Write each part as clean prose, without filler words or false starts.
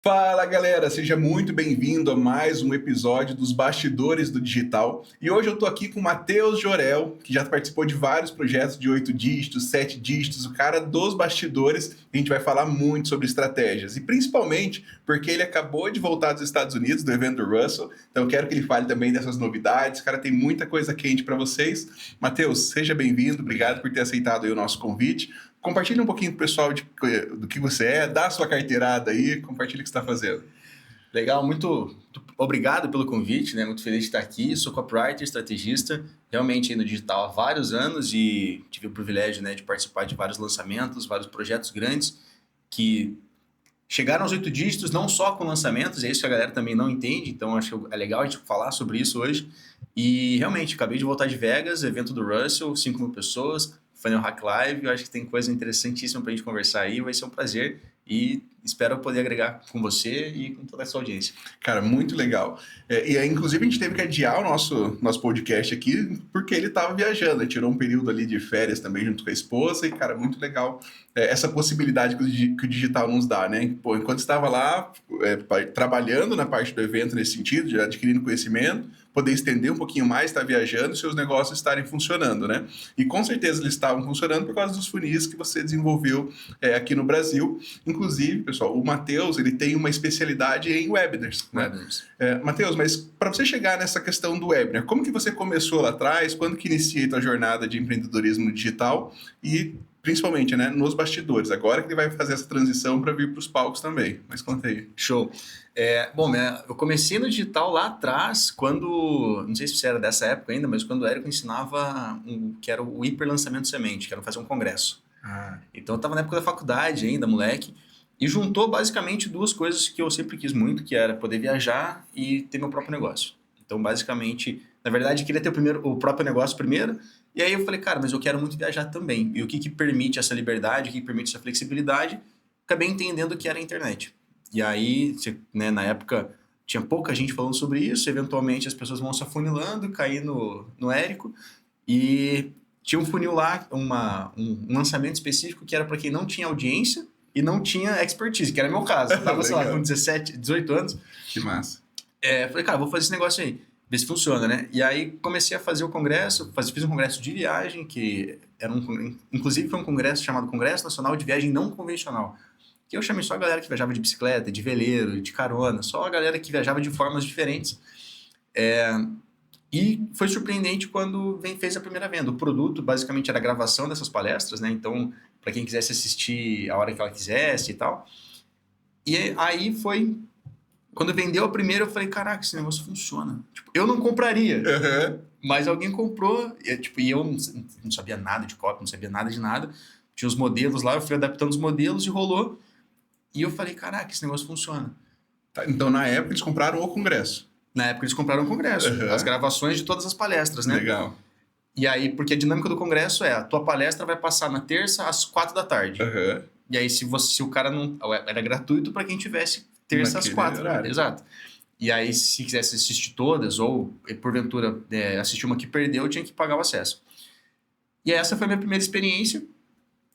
Fala galera, seja muito bem-vindo a mais um episódio dos Bastidores do Digital. E hoje eu tô aqui com o Matheus Jorel, que já participou de vários projetos de 8 dígitos, 7 dígitos, o cara dos bastidores. A gente vai falar muito sobre estratégias e principalmente porque ele acabou de voltar dos Estados Unidos, do evento do Russell. Então eu quero que ele fale também dessas novidades. O cara tem muita coisa quente para vocês. Matheus, seja bem-vindo, obrigado por ter aceitado aí o nosso convite. Compartilha um pouquinho com o pessoal do que você é, dá a sua carteirada aí, compartilha o que você está fazendo. Legal, muito obrigado pelo convite, né? Muito feliz de estar aqui. Sou copywriter, estrategista, realmente aí no digital há vários anos e tive o privilégio, né, de participar de vários lançamentos, vários projetos grandes que chegaram aos 8 dígitos, não só com lançamentos, é isso que a galera também não entende, então acho que é legal a gente falar sobre isso hoje. E realmente, acabei de voltar de Vegas, evento do Russell, 5.000 pessoas, Funnel Hack Live, eu acho que tem coisa interessantíssima para a gente conversar aí, vai ser um prazer e espero poder agregar com você e com toda essa audiência. Cara, muito legal. Inclusive, a gente teve que adiar o nosso podcast aqui porque ele estava viajando. Ele tirou um período ali de férias também junto com a esposa e, cara, muito legal essa possibilidade que o digital nos dá, né? Pô, enquanto estava lá trabalhando na parte do evento nesse sentido, de adquirindo conhecimento, poder estender um pouquinho mais, estar viajando, seus negócios estarem funcionando, né? E com certeza eles estavam funcionando por causa dos funis que você desenvolveu aqui no Brasil. Inclusive, pessoal, o Matheus, ele tem uma especialidade em webinars, né? Matheus, mas para você chegar nessa questão do webinar, como que você começou lá atrás? Quando que iniciou a tua jornada de empreendedorismo digital? E principalmente, né, nos bastidores. Agora que ele vai fazer essa transição para vir para os palcos também. Mas conta aí. Show. Bom, eu comecei no digital lá atrás, quando, não sei se você era dessa época ainda, mas quando o Érico ensinava que era o hiperlançamento semente, que era fazer um congresso. Então eu estava na época da faculdade ainda, moleque, e juntou basicamente duas coisas que eu sempre quis muito, que era poder viajar e ter meu próprio negócio. Então, basicamente, na verdade, eu queria ter o próprio negócio primeiro, e aí eu falei, cara, mas eu quero muito viajar também. E o que permite essa liberdade, o que permite essa flexibilidade? Acabei entendendo que era a internet. E aí, né, na época, tinha pouca gente falando sobre isso, eventualmente as pessoas vão se afunilando, cair no Érico, e tinha um funil lá, um lançamento específico que era para quem não tinha audiência e não tinha expertise, que era meu caso. Eu tava, sei lá, com 17, 18 anos. Que massa. Falei, cara, vou fazer esse negócio aí, ver se funciona, né? E aí comecei a fazer o congresso, fiz um congresso de viagem, que era inclusive foi um congresso chamado Congresso Nacional de Viagem Não Convencional, que eu chamei só a galera que viajava de bicicleta, de veleiro, de carona, só a galera que viajava de formas diferentes. E foi surpreendente quando fez a primeira venda. O produto basicamente era a gravação dessas palestras, né? Então, para quem quisesse assistir a hora que ela quisesse e tal. E aí foi... Quando vendeu a primeira, eu falei, caraca, esse negócio funciona. Tipo, eu não compraria, mas alguém comprou. E eu não sabia nada de copy, não sabia nada de nada. Tinha os modelos lá, eu fui adaptando os modelos e rolou. E eu falei, caraca, esse negócio funciona. Tá, então, na época, eles compraram o congresso. Na época, eles compraram o congresso. As gravações de todas as palestras, né? Legal. E aí, porque a dinâmica do congresso a tua palestra vai passar na terça às 4 da tarde. E aí, se o cara não... Era gratuito para quem tivesse terça às 4. Exato. E aí, se quisesse assistir todas, ou porventura assistir uma que perdeu, tinha que pagar o acesso. E essa foi a minha primeira experiência.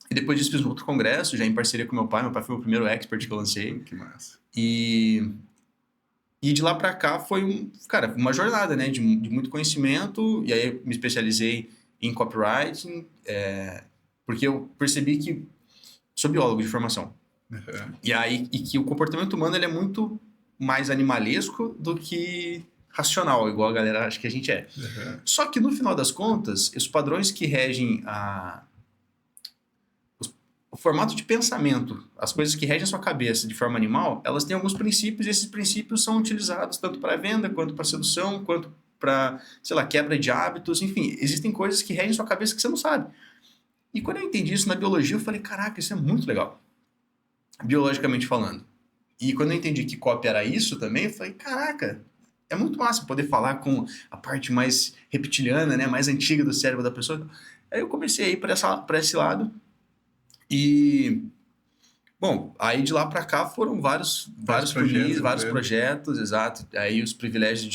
E depois disso fiz um outro congresso, já em parceria com meu pai. Meu pai foi o primeiro expert que eu lancei. Que massa. E de lá pra cá foi uma jornada, né? De muito conhecimento. E aí eu me especializei em copywriting, porque eu percebi que sou biólogo de formação. E que o comportamento humano ele é muito mais animalesco do que racional, igual a galera acha que a gente é. Só que no final das contas, os padrões que regem o formato de pensamento, as coisas que regem a sua cabeça de forma animal, elas têm alguns princípios e esses princípios são utilizados tanto para venda, quanto para sedução, quanto para, sei lá, quebra de hábitos, enfim, existem coisas que regem a sua cabeça que você não sabe. E quando eu entendi isso na biologia, eu falei, caraca, isso é muito legal, biologicamente falando. E quando eu entendi que copy era isso também, eu falei, caraca, é muito massa poder falar com a parte mais reptiliana, né, mais antiga do cérebro da pessoa. Aí eu comecei a ir para esse lado. E, bom, aí de lá para cá foram vários projetos, exato. Aí os privilégios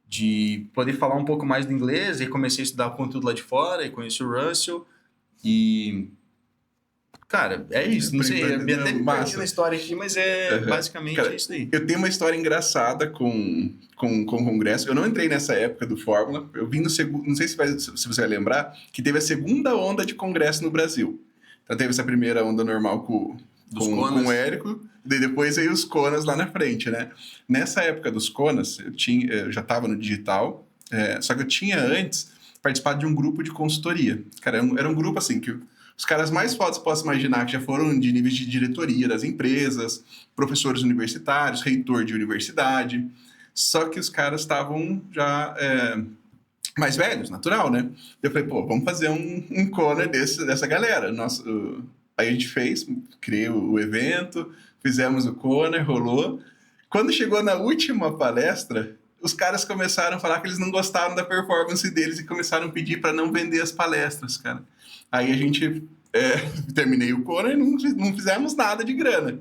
de poder falar um pouco mais do inglês, aí comecei a estudar o conteúdo lá de fora, e conheci o Russell, e Cara, é isso. Não sei, eu até me perdi Massa. na história aqui, mas basicamente Cara, é isso aí. eu tenho uma história engraçada com o Congresso. Eu não entrei nessa época do Fórmula. Eu vim no segundo. Não sei se você vai lembrar, que teve a segunda onda de Congresso no Brasil. Então teve essa primeira onda normal com o Érico, daí depois veio os Conas lá na frente, né? Nessa época dos Conas, eu já estava no digital, só que eu tinha antes participado de um grupo de consultoria. Cara, era um grupo assim que os caras mais fodas que posso imaginar, que já foram de níveis de diretoria das empresas, professores universitários, reitor de universidade, só que os caras estavam já mais velhos, natural, né? Eu falei, pô, vamos fazer um corner dessa galera. Aí a gente criei o evento, fizemos o corner, rolou. Quando chegou na última palestra, os caras começaram a falar que eles não gostaram da performance deles e começaram a pedir para não vender as palestras, cara. Aí a gente terminei o corner e não fizemos nada de grana.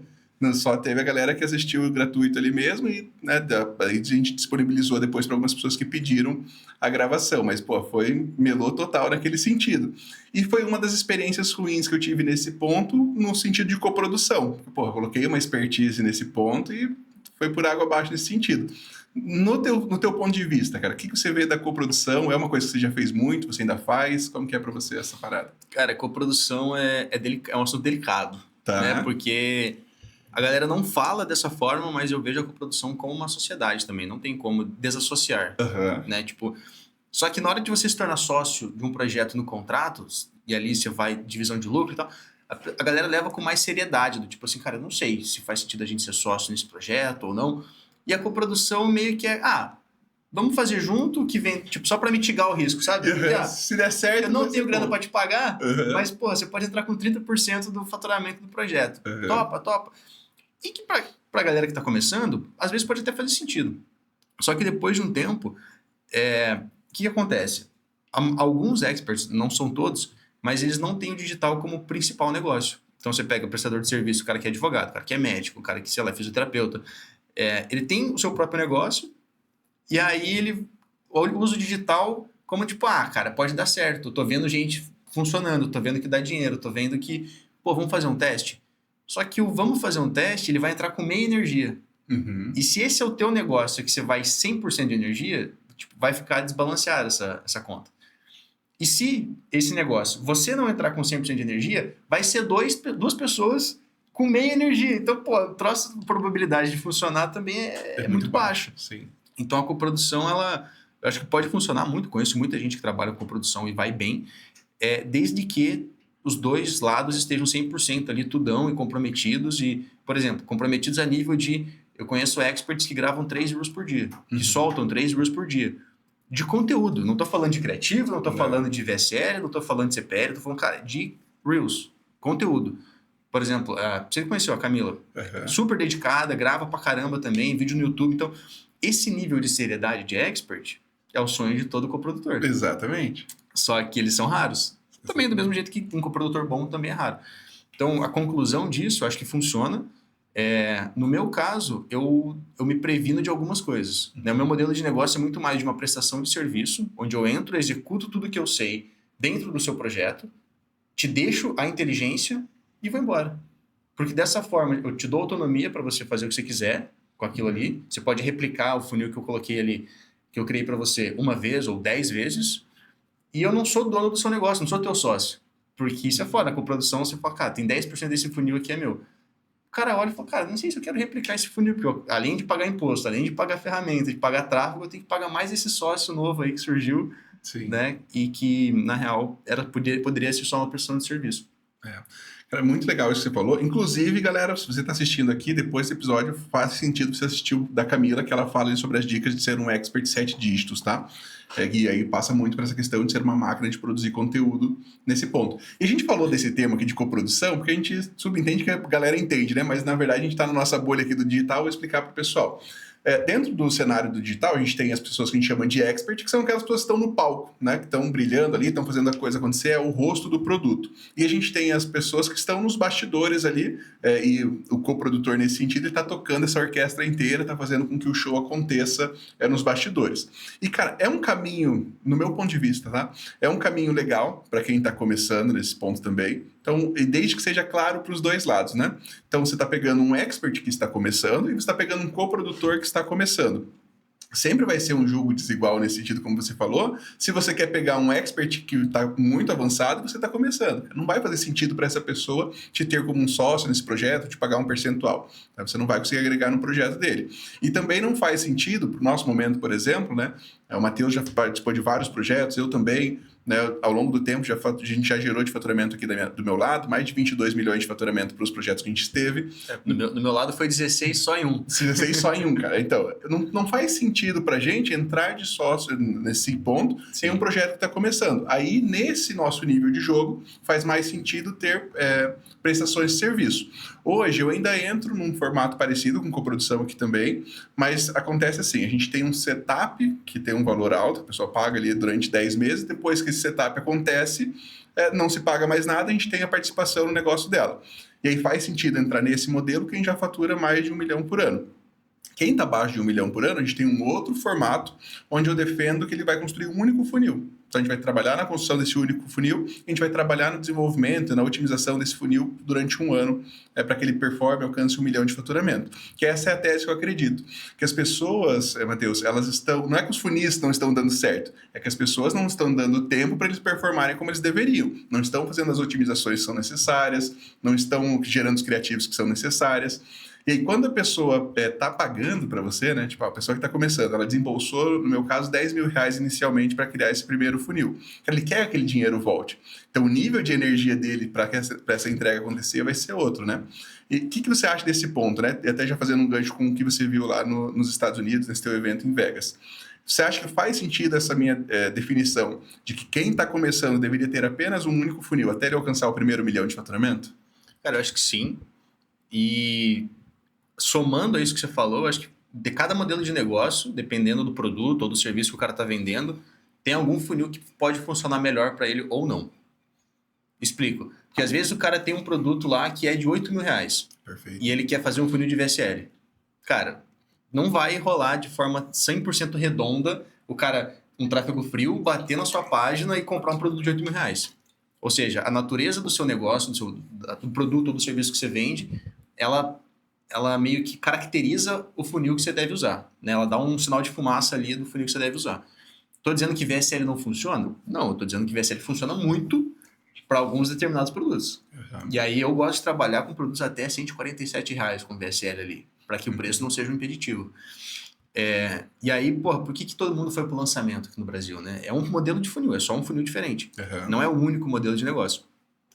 Só teve a galera que assistiu gratuito ali mesmo e, né, aí a gente disponibilizou depois para algumas pessoas que pediram a gravação, mas, pô, foi melô total naquele sentido. E foi uma das experiências ruins que eu tive nesse ponto, no sentido de coprodução. Pô, eu coloquei uma expertise nesse ponto e foi por água abaixo nesse sentido. No teu ponto de vista, cara, o que você vê da coprodução? É uma coisa que você já fez muito, você ainda faz? Como que é para você essa parada? Cara, coprodução é um assunto delicado, Tá. né? Porque a galera não fala dessa forma, mas eu vejo a coprodução como uma sociedade também. Não tem como desassociar, né? Tipo, só que na hora de você se tornar sócio de um projeto no contrato, e ali você vai divisão de lucro e tal, a galera leva com mais seriedade, do tipo assim, cara, eu não sei se faz sentido a gente ser sócio nesse projeto ou não. E a coprodução meio que vamos fazer junto, que vem, tipo, só para mitigar o risco, sabe? Porque, se der certo, eu não tenho grana para te pagar, mas, pô, você pode entrar com 30% do faturamento do projeto. Topa. E que pra galera que tá começando, às vezes pode até fazer sentido. Só que depois de um tempo, o que acontece? Alguns experts, não são todos, mas eles não têm o digital como principal negócio. Então você pega o prestador de serviço, o cara que é advogado, o cara que é médico, o cara que, sei lá, é fisioterapeuta. Ele tem o seu próprio negócio e aí ele usa o digital como tipo, cara, pode dar certo. Eu tô vendo gente funcionando, tô vendo que dá dinheiro, tô vendo que, pô, vamos fazer um teste? Só que o vamos fazer um teste, ele vai entrar com meia energia. E se esse é o teu negócio, que você vai 100% de energia, tipo, vai ficar desbalanceada essa conta. E se esse negócio, você não entrar com 100% de energia, vai ser duas pessoas com meia energia. Então, pô, a probabilidade de funcionar também é muito baixa. Sim. Então, a coprodução, eu acho que pode funcionar muito. Conheço muita gente que trabalha com coprodução e vai bem, desde que os dois lados estejam 100% ali, tudão, e comprometidos. E, por exemplo, comprometidos a nível de... Eu conheço experts que gravam 3 Reels por dia, que soltam 3 Reels por dia. De conteúdo. Não tô falando de criativo, não tô falando de VSL, não tô falando de CPL, tô falando, cara, de Reels. Conteúdo. Por exemplo, você conheceu a Camila. Super dedicada, grava pra caramba também, vídeo no YouTube. Então, esse nível de seriedade de expert é o sonho de todo coprodutor. Exatamente. Só que eles são raros. Também do mesmo jeito que um coprodutor bom também é raro. Então, a conclusão disso, eu acho que funciona. No meu caso, eu me previno de algumas coisas. Né? O meu modelo de negócio é muito mais de uma prestação de serviço, onde eu entro, executo tudo que eu sei dentro do seu projeto, te deixo a inteligência e vou embora. Porque dessa forma, eu te dou autonomia para você fazer o que você quiser com aquilo ali. Você pode replicar o funil que eu coloquei ali, que eu criei para você uma vez ou 10 vezes. E eu não sou dono do seu negócio, não sou teu sócio. Porque isso é foda. Com produção, você fala, cara, tem 10% desse funil aqui é meu. O cara olha e fala, cara, não sei se eu quero replicar esse funil, porque além de pagar imposto, além de pagar ferramenta, de pagar tráfego, eu tenho que pagar mais esse sócio novo aí que surgiu. Sim. Né? E que, na real, poderia ser só uma prestação de serviço. Cara, muito legal isso que você falou. Inclusive, galera, se você está assistindo aqui, depois desse episódio, faz sentido você assistir o da Camila, que ela fala sobre as dicas de ser um expert de 7 dígitos, tá? E aí passa muito para essa questão de ser uma máquina de produzir conteúdo nesse ponto. E a gente falou desse tema aqui de coprodução, porque a gente subentende que a galera entende, né? Mas, na verdade, a gente está na nossa bolha aqui do digital, vou explicar para o pessoal. Dentro do cenário do digital, a gente tem as pessoas que a gente chama de expert, que são aquelas pessoas que estão no palco, né? Que estão brilhando ali, estão fazendo a coisa acontecer, é o rosto do produto. E a gente tem as pessoas que estão nos bastidores ali, e o coprodutor, nesse sentido, ele está tocando essa orquestra inteira, está fazendo com que o show aconteça nos bastidores. E, cara, é um caminho, no meu ponto de vista, tá? É um caminho legal para quem está começando nesse ponto também. Então, e desde que seja claro para os dois lados, né? Então, você está pegando um expert que está começando e você está pegando um coprodutor que está começando. Sempre vai ser um jogo desigual nesse sentido, como você falou. Se você quer pegar um expert que está muito avançado, você está começando. Não vai fazer sentido para essa pessoa te ter como um sócio nesse projeto, te pagar um percentual. Você não vai conseguir agregar no projeto dele. E também não faz sentido, para o nosso momento, por exemplo, né? O Matheus já participou de vários projetos, eu também. Né, ao longo do tempo, a gente já gerou de faturamento aqui do meu lado, mais de 22 milhões de faturamento para os projetos que a gente esteve. No meu lado foi 16 só em um. 16 só em um, cara. Então, não faz sentido para a gente entrar de sócio nesse ponto em um projeto que está começando. Aí, nesse nosso nível de jogo, faz mais sentido ter prestações de serviço. Hoje, eu ainda entro num formato parecido com coprodução aqui também, mas acontece assim, a gente tem um setup que tem um valor alto, a pessoa paga ali durante 10 meses, depois que esse setup acontece, não se paga mais nada, a gente tem a participação no negócio dela. E aí faz sentido entrar nesse modelo quem já fatura mais de 1 milhão por ano. Quem está abaixo de 1 milhão por ano, a gente tem um outro formato onde eu defendo que ele vai construir um único funil. Então, a gente vai trabalhar na construção desse único funil, a gente vai trabalhar no desenvolvimento, na otimização desse funil durante um ano, para que ele performe, alcance 1 milhão de faturamento. Que essa é a tese que eu acredito. Que as pessoas, Matheus, elas estão... Não é que os funis não estão dando certo, é que as pessoas não estão dando tempo para eles performarem como eles deveriam. Não estão fazendo as otimizações que são necessárias, não estão gerando os criativos que são necessárias. E aí, quando a pessoa está pagando para você, né? Tipo, a pessoa que está começando, ela desembolsou, no meu caso, 10 mil reais inicialmente para criar esse primeiro funil. Ele quer que aquele dinheiro volte. Então, o nível de energia dele para essa entrega acontecer vai ser outro, né? E o que você acha desse ponto, né? E até já fazendo um gancho com o que você viu lá nos Estados Unidos, nesse teu evento em Vegas. Você acha que faz sentido essa minha definição de que quem está começando deveria ter apenas um único funil até ele alcançar o primeiro milhão de faturamento? Cara, eu acho que sim. E somando a isso que você falou, eu acho que de cada modelo de negócio, dependendo do produto ou do serviço que o cara está vendendo, tem algum funil que pode funcionar melhor para ele ou não. Explico. Porque às vezes o cara tem um produto lá que é de 8 mil reais. Perfeito. E ele quer fazer um funil de VSL. Cara, não vai rolar de forma 100% redonda o cara, um tráfego frio, bater na sua página e comprar um produto de 8 mil reais. Ou seja, a natureza do seu negócio, do produto ou do serviço que você vende, ela meio que caracteriza o funil que você deve usar. Né? Ela dá um sinal de fumaça ali do funil que você deve usar. Estou dizendo que VSL não funciona? Não, estou dizendo que VSL funciona muito para alguns determinados produtos. Uhum. E aí eu gosto de trabalhar com produtos até R$147 com VSL ali, para que o preço não seja um impeditivo. E aí, porra, por que todo mundo foi para o lançamento aqui no Brasil? Né? É um modelo de funil, é só um funil diferente. Uhum. Não é o único modelo de negócio.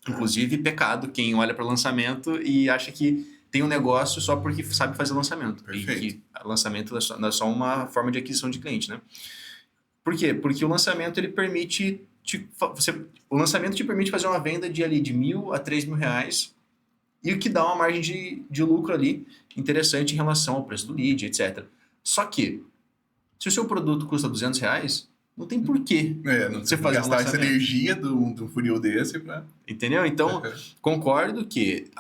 Inclusive, pecado quem olha para o lançamento e acha que tem um negócio só porque sabe fazer lançamento. Perfeito. E que lançamento não é só uma forma de aquisição de cliente, né? Por quê? Porque o lançamento ele permite... o lançamento te permite fazer uma venda de R$1.000 a R$3.000 e o que dá uma margem de lucro ali interessante em relação ao preço do lead, etc. Só que, se o seu produto custa R$200, não tem porquê você fazer gastar essa energia do funil desse pra... Entendeu? Então, concordo que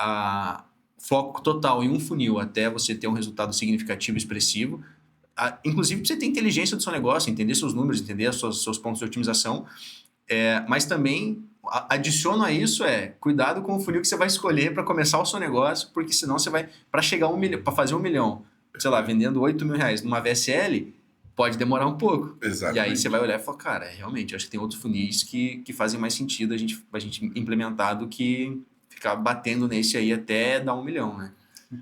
foco total em um funil até você ter um resultado significativo e expressivo, inclusive você ter inteligência do seu negócio, entender seus números, entender os seus pontos de otimização, mas também adiciono a isso cuidado com o funil que você vai escolher para começar o seu negócio, porque senão você vai, para chegar a 1 milhão, para fazer 1 milhão, sei lá, vendendo 8 mil reais numa VSL, pode demorar um pouco. Exatamente. E aí você vai olhar e falar, cara, realmente, acho que tem outros funis que fazem mais sentido a gente implementar do que ficar batendo nesse aí até dar 1 milhão, né?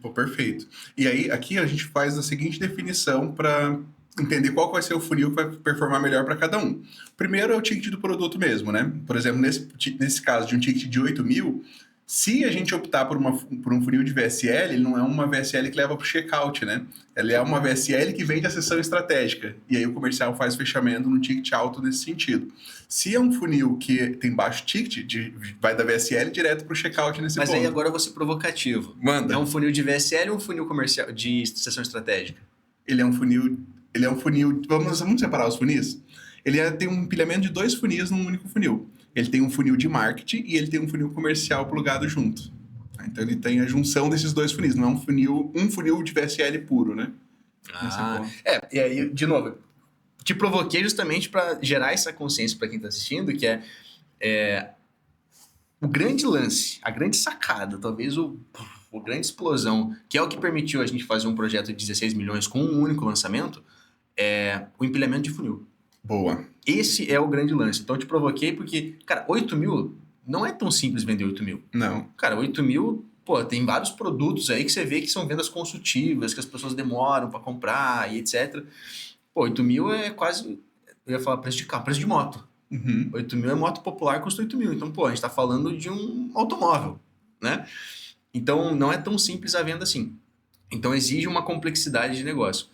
Pô, perfeito. E aí, aqui a gente faz a seguinte definição para entender qual vai ser o funil que vai performar melhor para cada um. Primeiro é o ticket do produto mesmo, né? Por exemplo, nesse caso de um ticket de 8 mil, se a gente optar por um funil de VSL, ele não é uma VSL que leva para o checkout, né? Ela é uma VSL que vende a sessão estratégica. E aí o comercial faz fechamento no ticket alto nesse sentido. Se é um funil que tem baixo ticket, vai da VSL direto para o checkout nesse ponto. Mas aí agora eu vou ser provocativo. Manda. É um funil de VSL ou um funil comercial de sessão estratégica? Ele é um funil... Vamos separar os funis? Ele tem um empilhamento de 2 funis num único funil. Ele tem um funil de marketing e ele tem um funil comercial plugado junto. Então ele tem a junção desses 2 funis, não é um funil de VSL puro, né? E aí, de novo, te provoquei justamente para gerar essa consciência para quem está assistindo, que o grande lance, a grande sacada, talvez o grande explosão, que é o que permitiu a gente fazer um projeto de 16 milhões com um único lançamento, é o empilhamento de funil. Boa. Esse é o grande lance. Então eu te provoquei porque, cara, 8 mil não é tão simples vender 8 mil. Não. Cara, 8 mil, pô, tem vários produtos aí que você vê que são vendas consultivas, que as pessoas demoram para comprar e etc. Pô, 8 mil é quase, eu ia falar preço de carro, preço de moto. 8 mil é moto popular, custa 8 mil. Então, pô, a gente tá falando de um automóvel, né? Então, não é tão simples a venda assim. Então, exige uma complexidade de negócio.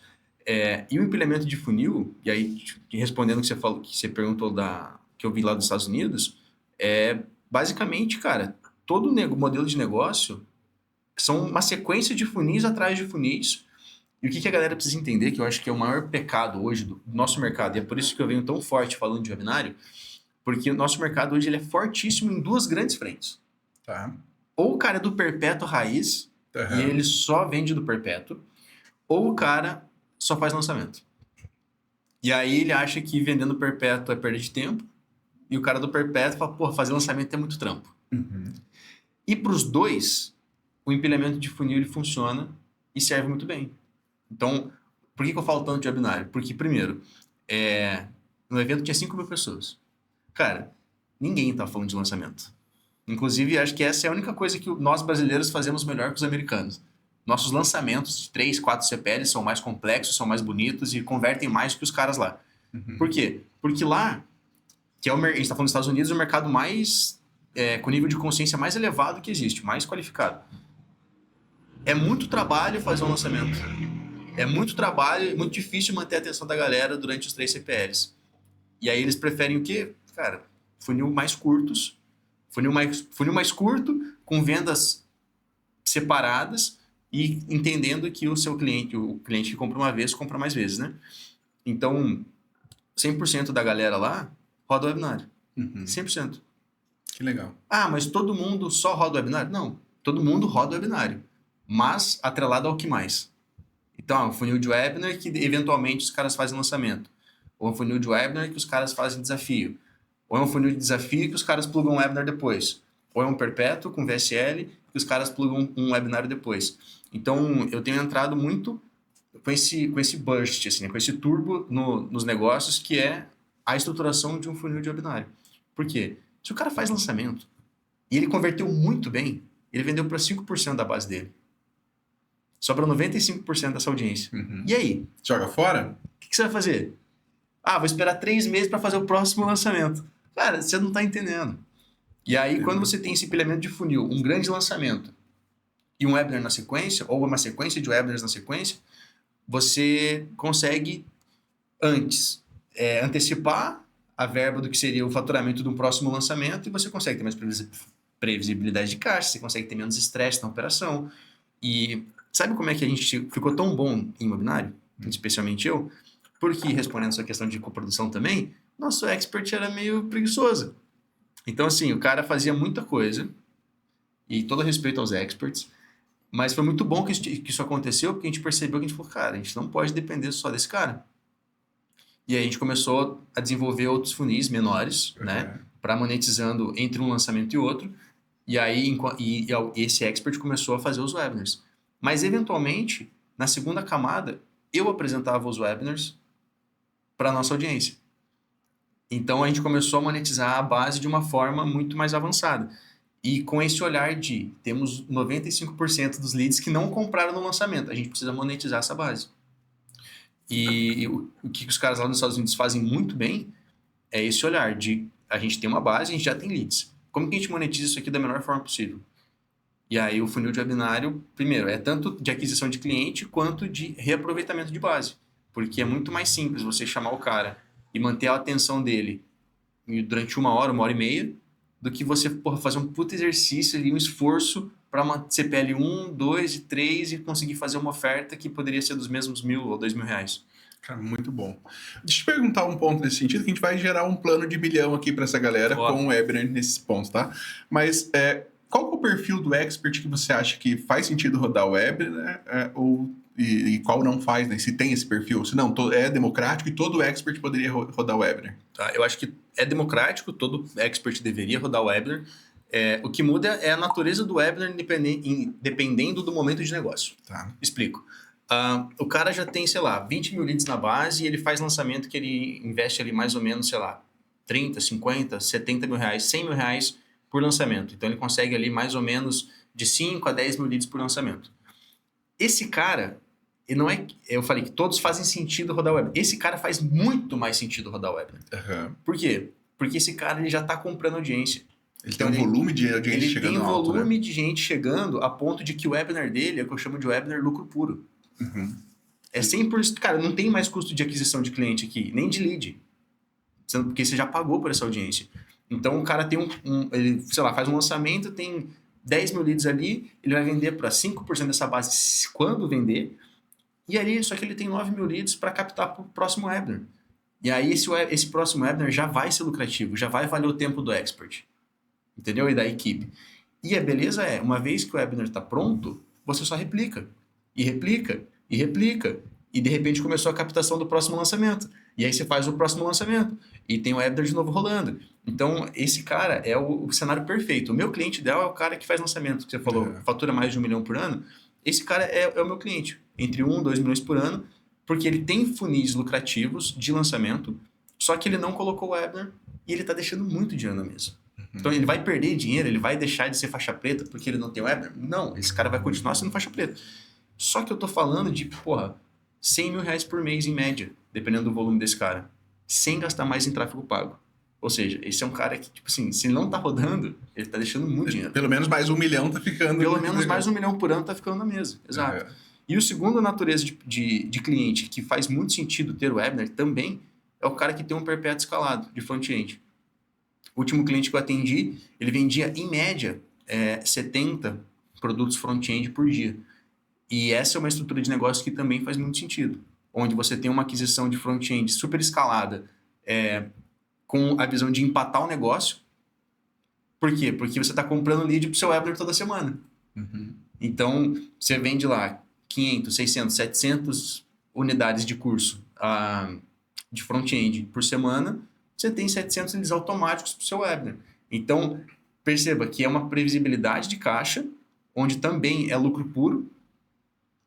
E o empilhamento de funil, e aí, respondendo o que você falou, que você perguntou que eu vi lá dos Estados Unidos, basicamente, cara, todo modelo de negócio são uma sequência de funis atrás de funis. E o que a galera precisa entender, que eu acho que é o maior pecado hoje do nosso mercado, e é por isso que eu venho tão forte falando de webinário, porque o nosso mercado hoje ele é fortíssimo em duas grandes frentes. Tá. Ou o cara é do perpétuo raiz, e ele só vende do perpétuo, ou o cara só faz lançamento. E aí ele acha que vendendo perpétuo é perda de tempo, e o cara do perpétuo fala, pô, fazer lançamento é muito trampo. E para os dois, o empilhamento de funil ele funciona e serve muito bem. Então, por que eu falo tanto de webinário? Porque, primeiro, no evento tinha 5 mil pessoas. Cara, ninguém tá falando de lançamento. Inclusive, acho que essa é a única coisa que nós brasileiros fazemos melhor que os americanos. Nossos lançamentos de 3, 4 CPLs são mais complexos, são mais bonitos e convertem mais que os caras lá. Por quê? Porque lá, que a gente está falando dos Estados Unidos, é o mercado mais com nível de consciência mais elevado que existe, mais qualificado. É muito trabalho fazer um lançamento. É muito trabalho, muito difícil manter a atenção da galera durante os 3 CPLs. E aí eles preferem o quê? Cara, funil mais curtos, funil mais curto, com vendas separadas e entendendo que o seu cliente, o cliente que compra uma vez, compra mais vezes, né? Então, 100% da galera lá roda o webinário. 100%. Que legal. Ah, mas todo mundo só roda o webinário? Não, todo mundo roda o webinário, mas atrelado ao que mais? Então, um funil de webinar que eventualmente os caras fazem lançamento. Ou um funil de webinar que os caras fazem desafio. Ou é um funil de desafio que os caras plugam um webinar depois. Ou é um perpétuo com VSL que os caras plugam um webinar depois. Então, eu tenho entrado muito com esse burst, assim, com esse turbo nos negócios, que é a estruturação de um funil de webinário. Por quê? Se o cara faz lançamento e ele converteu muito bem, ele vendeu para 5% da base dele. Sobra 95% dessa audiência. E aí? Joga fora? O que você vai fazer? Ah, vou esperar 3 meses para fazer o próximo lançamento. Cara, você não está entendendo. E aí, quando você tem esse empilhamento de funil, um grande lançamento e um webinar na sequência, ou uma sequência de webinars na sequência, você consegue antes antecipar a verba do que seria o faturamento de um próximo lançamento e você consegue ter mais previsibilidade de caixa, você consegue ter menos estresse na operação. E sabe como é que a gente ficou tão bom em webinário? Especialmente eu? Porque, respondendo a sua questão de coprodução também, nosso expert era meio preguiçoso. Então, assim, o cara fazia muita coisa, e todo respeito aos experts, mas foi muito bom que isso aconteceu, porque a gente percebeu que a gente falou, cara, a gente não pode depender só desse cara. E aí a gente começou a desenvolver outros funis menores, né, para monetizando entre um lançamento e outro, e aí esse expert começou a fazer os webinars. Mas, eventualmente, na segunda camada, eu apresentava os webinars para a nossa audiência. Então, a gente começou a monetizar a base de uma forma muito mais avançada. E com esse olhar de temos 95% dos leads que não compraram no lançamento. A gente precisa monetizar essa base. E o que os caras lá nos Estados Unidos fazem muito bem é esse olhar de a gente tem uma base, a gente já tem leads. Como que a gente monetiza isso aqui da melhor forma possível? E aí o funil de webinário, primeiro, é tanto de aquisição de cliente quanto de reaproveitamento de base. Porque é muito mais simples você chamar o cara e manter a atenção dele durante 1 hora, 1 hora e meia, do que você fazer um puto exercício ali, um esforço para uma CPL 1, 2 e 3 e conseguir fazer uma oferta que poderia ser dos mesmos R$1.000 ou R$2.000. Cara, muito bom. Deixa eu te perguntar um ponto nesse sentido, que a gente vai gerar um plano de bilhão aqui para essa galera com o webinar nesses pontos, tá? Mas qual que é o perfil do expert que você acha que faz sentido rodar o webinar, né? E qual não faz, né? Se tem esse perfil, se não, é democrático e todo expert poderia rodar o webinar. Tá, eu acho que é democrático, todo expert deveria rodar o webinar. O que muda é a natureza do webinar dependendo do momento de negócio. Tá. Explico. O cara já tem, sei lá, 20 mil leads na base e ele faz lançamento que ele investe ali mais ou menos, sei lá, 30, 50, 70 mil reais, 100 mil reais por lançamento. Então ele consegue ali mais ou menos de 5 a 10 mil leads por lançamento. Esse cara, eu falei que todos fazem sentido rodar o webinar. Esse cara faz muito mais sentido rodar o webinar. Uhum. Por quê? Porque esse cara ele já está comprando audiência. Ele tem um volume de audiência chegando alto, Ele tem volume de gente chegando a ponto de que o webinar dele é o que eu chamo de webinar lucro puro. Uhum. É 100%, cara, não tem mais custo de aquisição de cliente aqui, nem de lead. Porque você já pagou por essa audiência. Então o cara tem ele, sei lá, faz um lançamento, tem 10 mil leads ali, ele vai vender para 5% dessa base quando vender, e ali, só que ele tem 9 mil leads para captar para o próximo webinar. E aí esse próximo webinar já vai ser lucrativo, já vai valer o tempo do expert. Entendeu? E da equipe. E a beleza é, uma vez que o webinar está pronto, você só replica. E replica, e replica. E de repente começou a captação do próximo lançamento. E aí você faz o próximo lançamento. E tem o webinar de novo rolando. Então, esse cara é o cenário perfeito. O meu cliente ideal é o cara que faz lançamento, que você falou, fatura mais de 1 milhão por ano. Esse cara é o meu cliente. Entre 1 e 2 milhões por ano, porque ele tem funis lucrativos de lançamento, só que ele não colocou o webinar e ele está deixando muito dinheiro na mesa. Então ele vai perder dinheiro, ele vai deixar de ser faixa preta porque ele não tem webinar? Não, esse cara vai continuar sendo faixa preta. Só que eu tô falando de, 100 mil reais por mês em média, dependendo do volume desse cara, sem gastar mais em tráfego pago. Ou seja, esse é um cara que, tipo assim, se ele não tá rodando, ele tá deixando muito dinheiro. Pelo menos mais 1 milhão tá ficando. Pelo menos mais 1 milhão por ano tá ficando na mesa, exato. E o segundo natureza de cliente que faz muito sentido ter o webinar também é o cara que tem um perpétuo escalado de front-end. O último cliente que eu atendi, ele vendia, em média, 70 produtos front-end por dia. E essa é uma estrutura de negócio que também faz muito sentido. Onde você tem uma aquisição de front-end super escalada, com a visão de empatar o negócio. Por quê? Porque você está comprando lead para o seu webinar toda semana. Uhum. Então, você vende lá 500, 600, 700 unidades de curso de front-end por semana. Você tem 700 leads automáticos para o seu webinar. Então, perceba que é uma previsibilidade de caixa, onde também é lucro puro,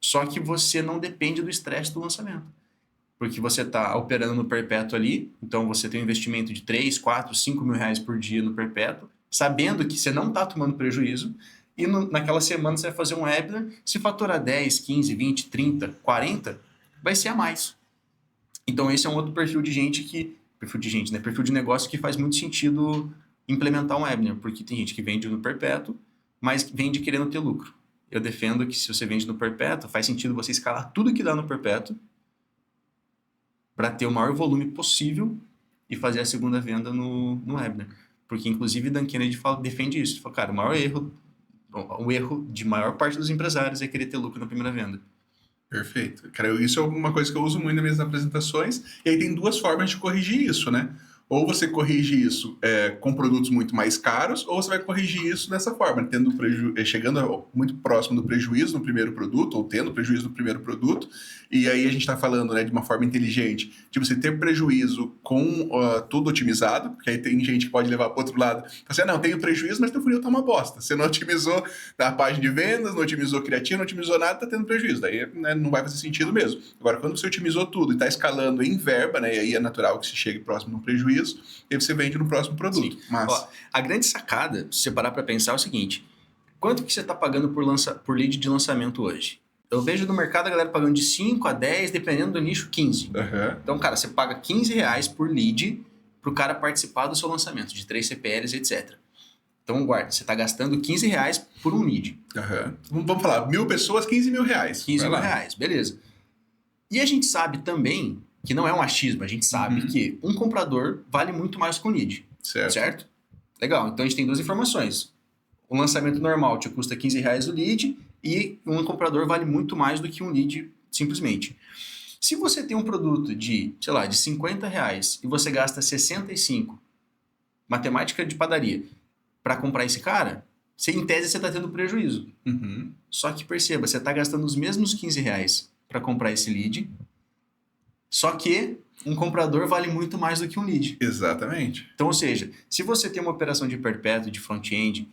só que você não depende do estresse do lançamento. Porque você está operando no perpétuo ali, então você tem um investimento de 3, 4, 5 mil reais por dia no perpétuo, sabendo que você não está tomando prejuízo, e naquela semana você vai fazer um webinar, se faturar 10, 15, 20, 30, 40, vai ser a mais. Então esse é um outro perfil de negócio que faz muito sentido implementar um webinar, porque tem gente que vende no perpétuo, mas vende querendo ter lucro. Eu defendo que se você vende no perpétuo, faz sentido você escalar tudo que dá no perpétuo para ter o maior volume possível e fazer a segunda venda no webinar. Porque, inclusive, Dan Kennedy defende isso. Ele fala, cara, o erro de maior parte dos empresários é querer ter lucro na primeira venda. Perfeito. Cara, isso é uma coisa que eu uso muito nas minhas apresentações. E aí tem duas formas de corrigir isso, né? Ou você corrige isso com produtos muito mais caros, ou você vai corrigir isso dessa forma, chegando muito próximo do prejuízo no primeiro produto, ou tendo prejuízo no primeiro produto, e aí a gente está falando, né, de uma forma inteligente, de você ter prejuízo com tudo otimizado, porque aí tem gente que pode levar para o outro lado, você não, tenho prejuízo, mas teu funil tá uma bosta, você não otimizou a página de vendas, não otimizou criativo, não otimizou nada, tá tendo prejuízo, daí né, não vai fazer sentido mesmo. Agora, quando você otimizou tudo e está escalando em verba, né, e aí é natural que se chegue próximo no prejuízo, e aí você vende no próximo produto. Mas... Ó, a grande sacada, se você parar para pensar, é o seguinte: quanto que você está pagando por lead de lançamento hoje? Eu vejo no mercado a galera pagando de 5 a 10, dependendo do nicho, 15. Uhum. Então, cara, você paga 15 reais por lead para o cara participar do seu lançamento, de 3 CPLs, etc. Então, guarda, você está gastando 15 reais por um lead. Uhum. Vamos falar, 1.000 pessoas, 15 mil reais. 15 mil reais, beleza. E a gente sabe também que não é um achismo, a gente sabe que um comprador vale muito mais que um lead. Certo? Legal, então a gente tem duas informações. O lançamento normal te custa 15 reais o lead e um comprador vale muito mais do que um lead simplesmente. Se você tem um produto de, sei lá, de 50 reais e você gasta 65, matemática de padaria, para comprar esse cara, em tese você está tendo prejuízo. Uhum. Só que perceba, você está gastando os mesmos 15 reais para comprar esse lead, só que um comprador vale muito mais do que um lead. Exatamente. Então, ou seja, se você tem uma operação de perpétuo, de front-end,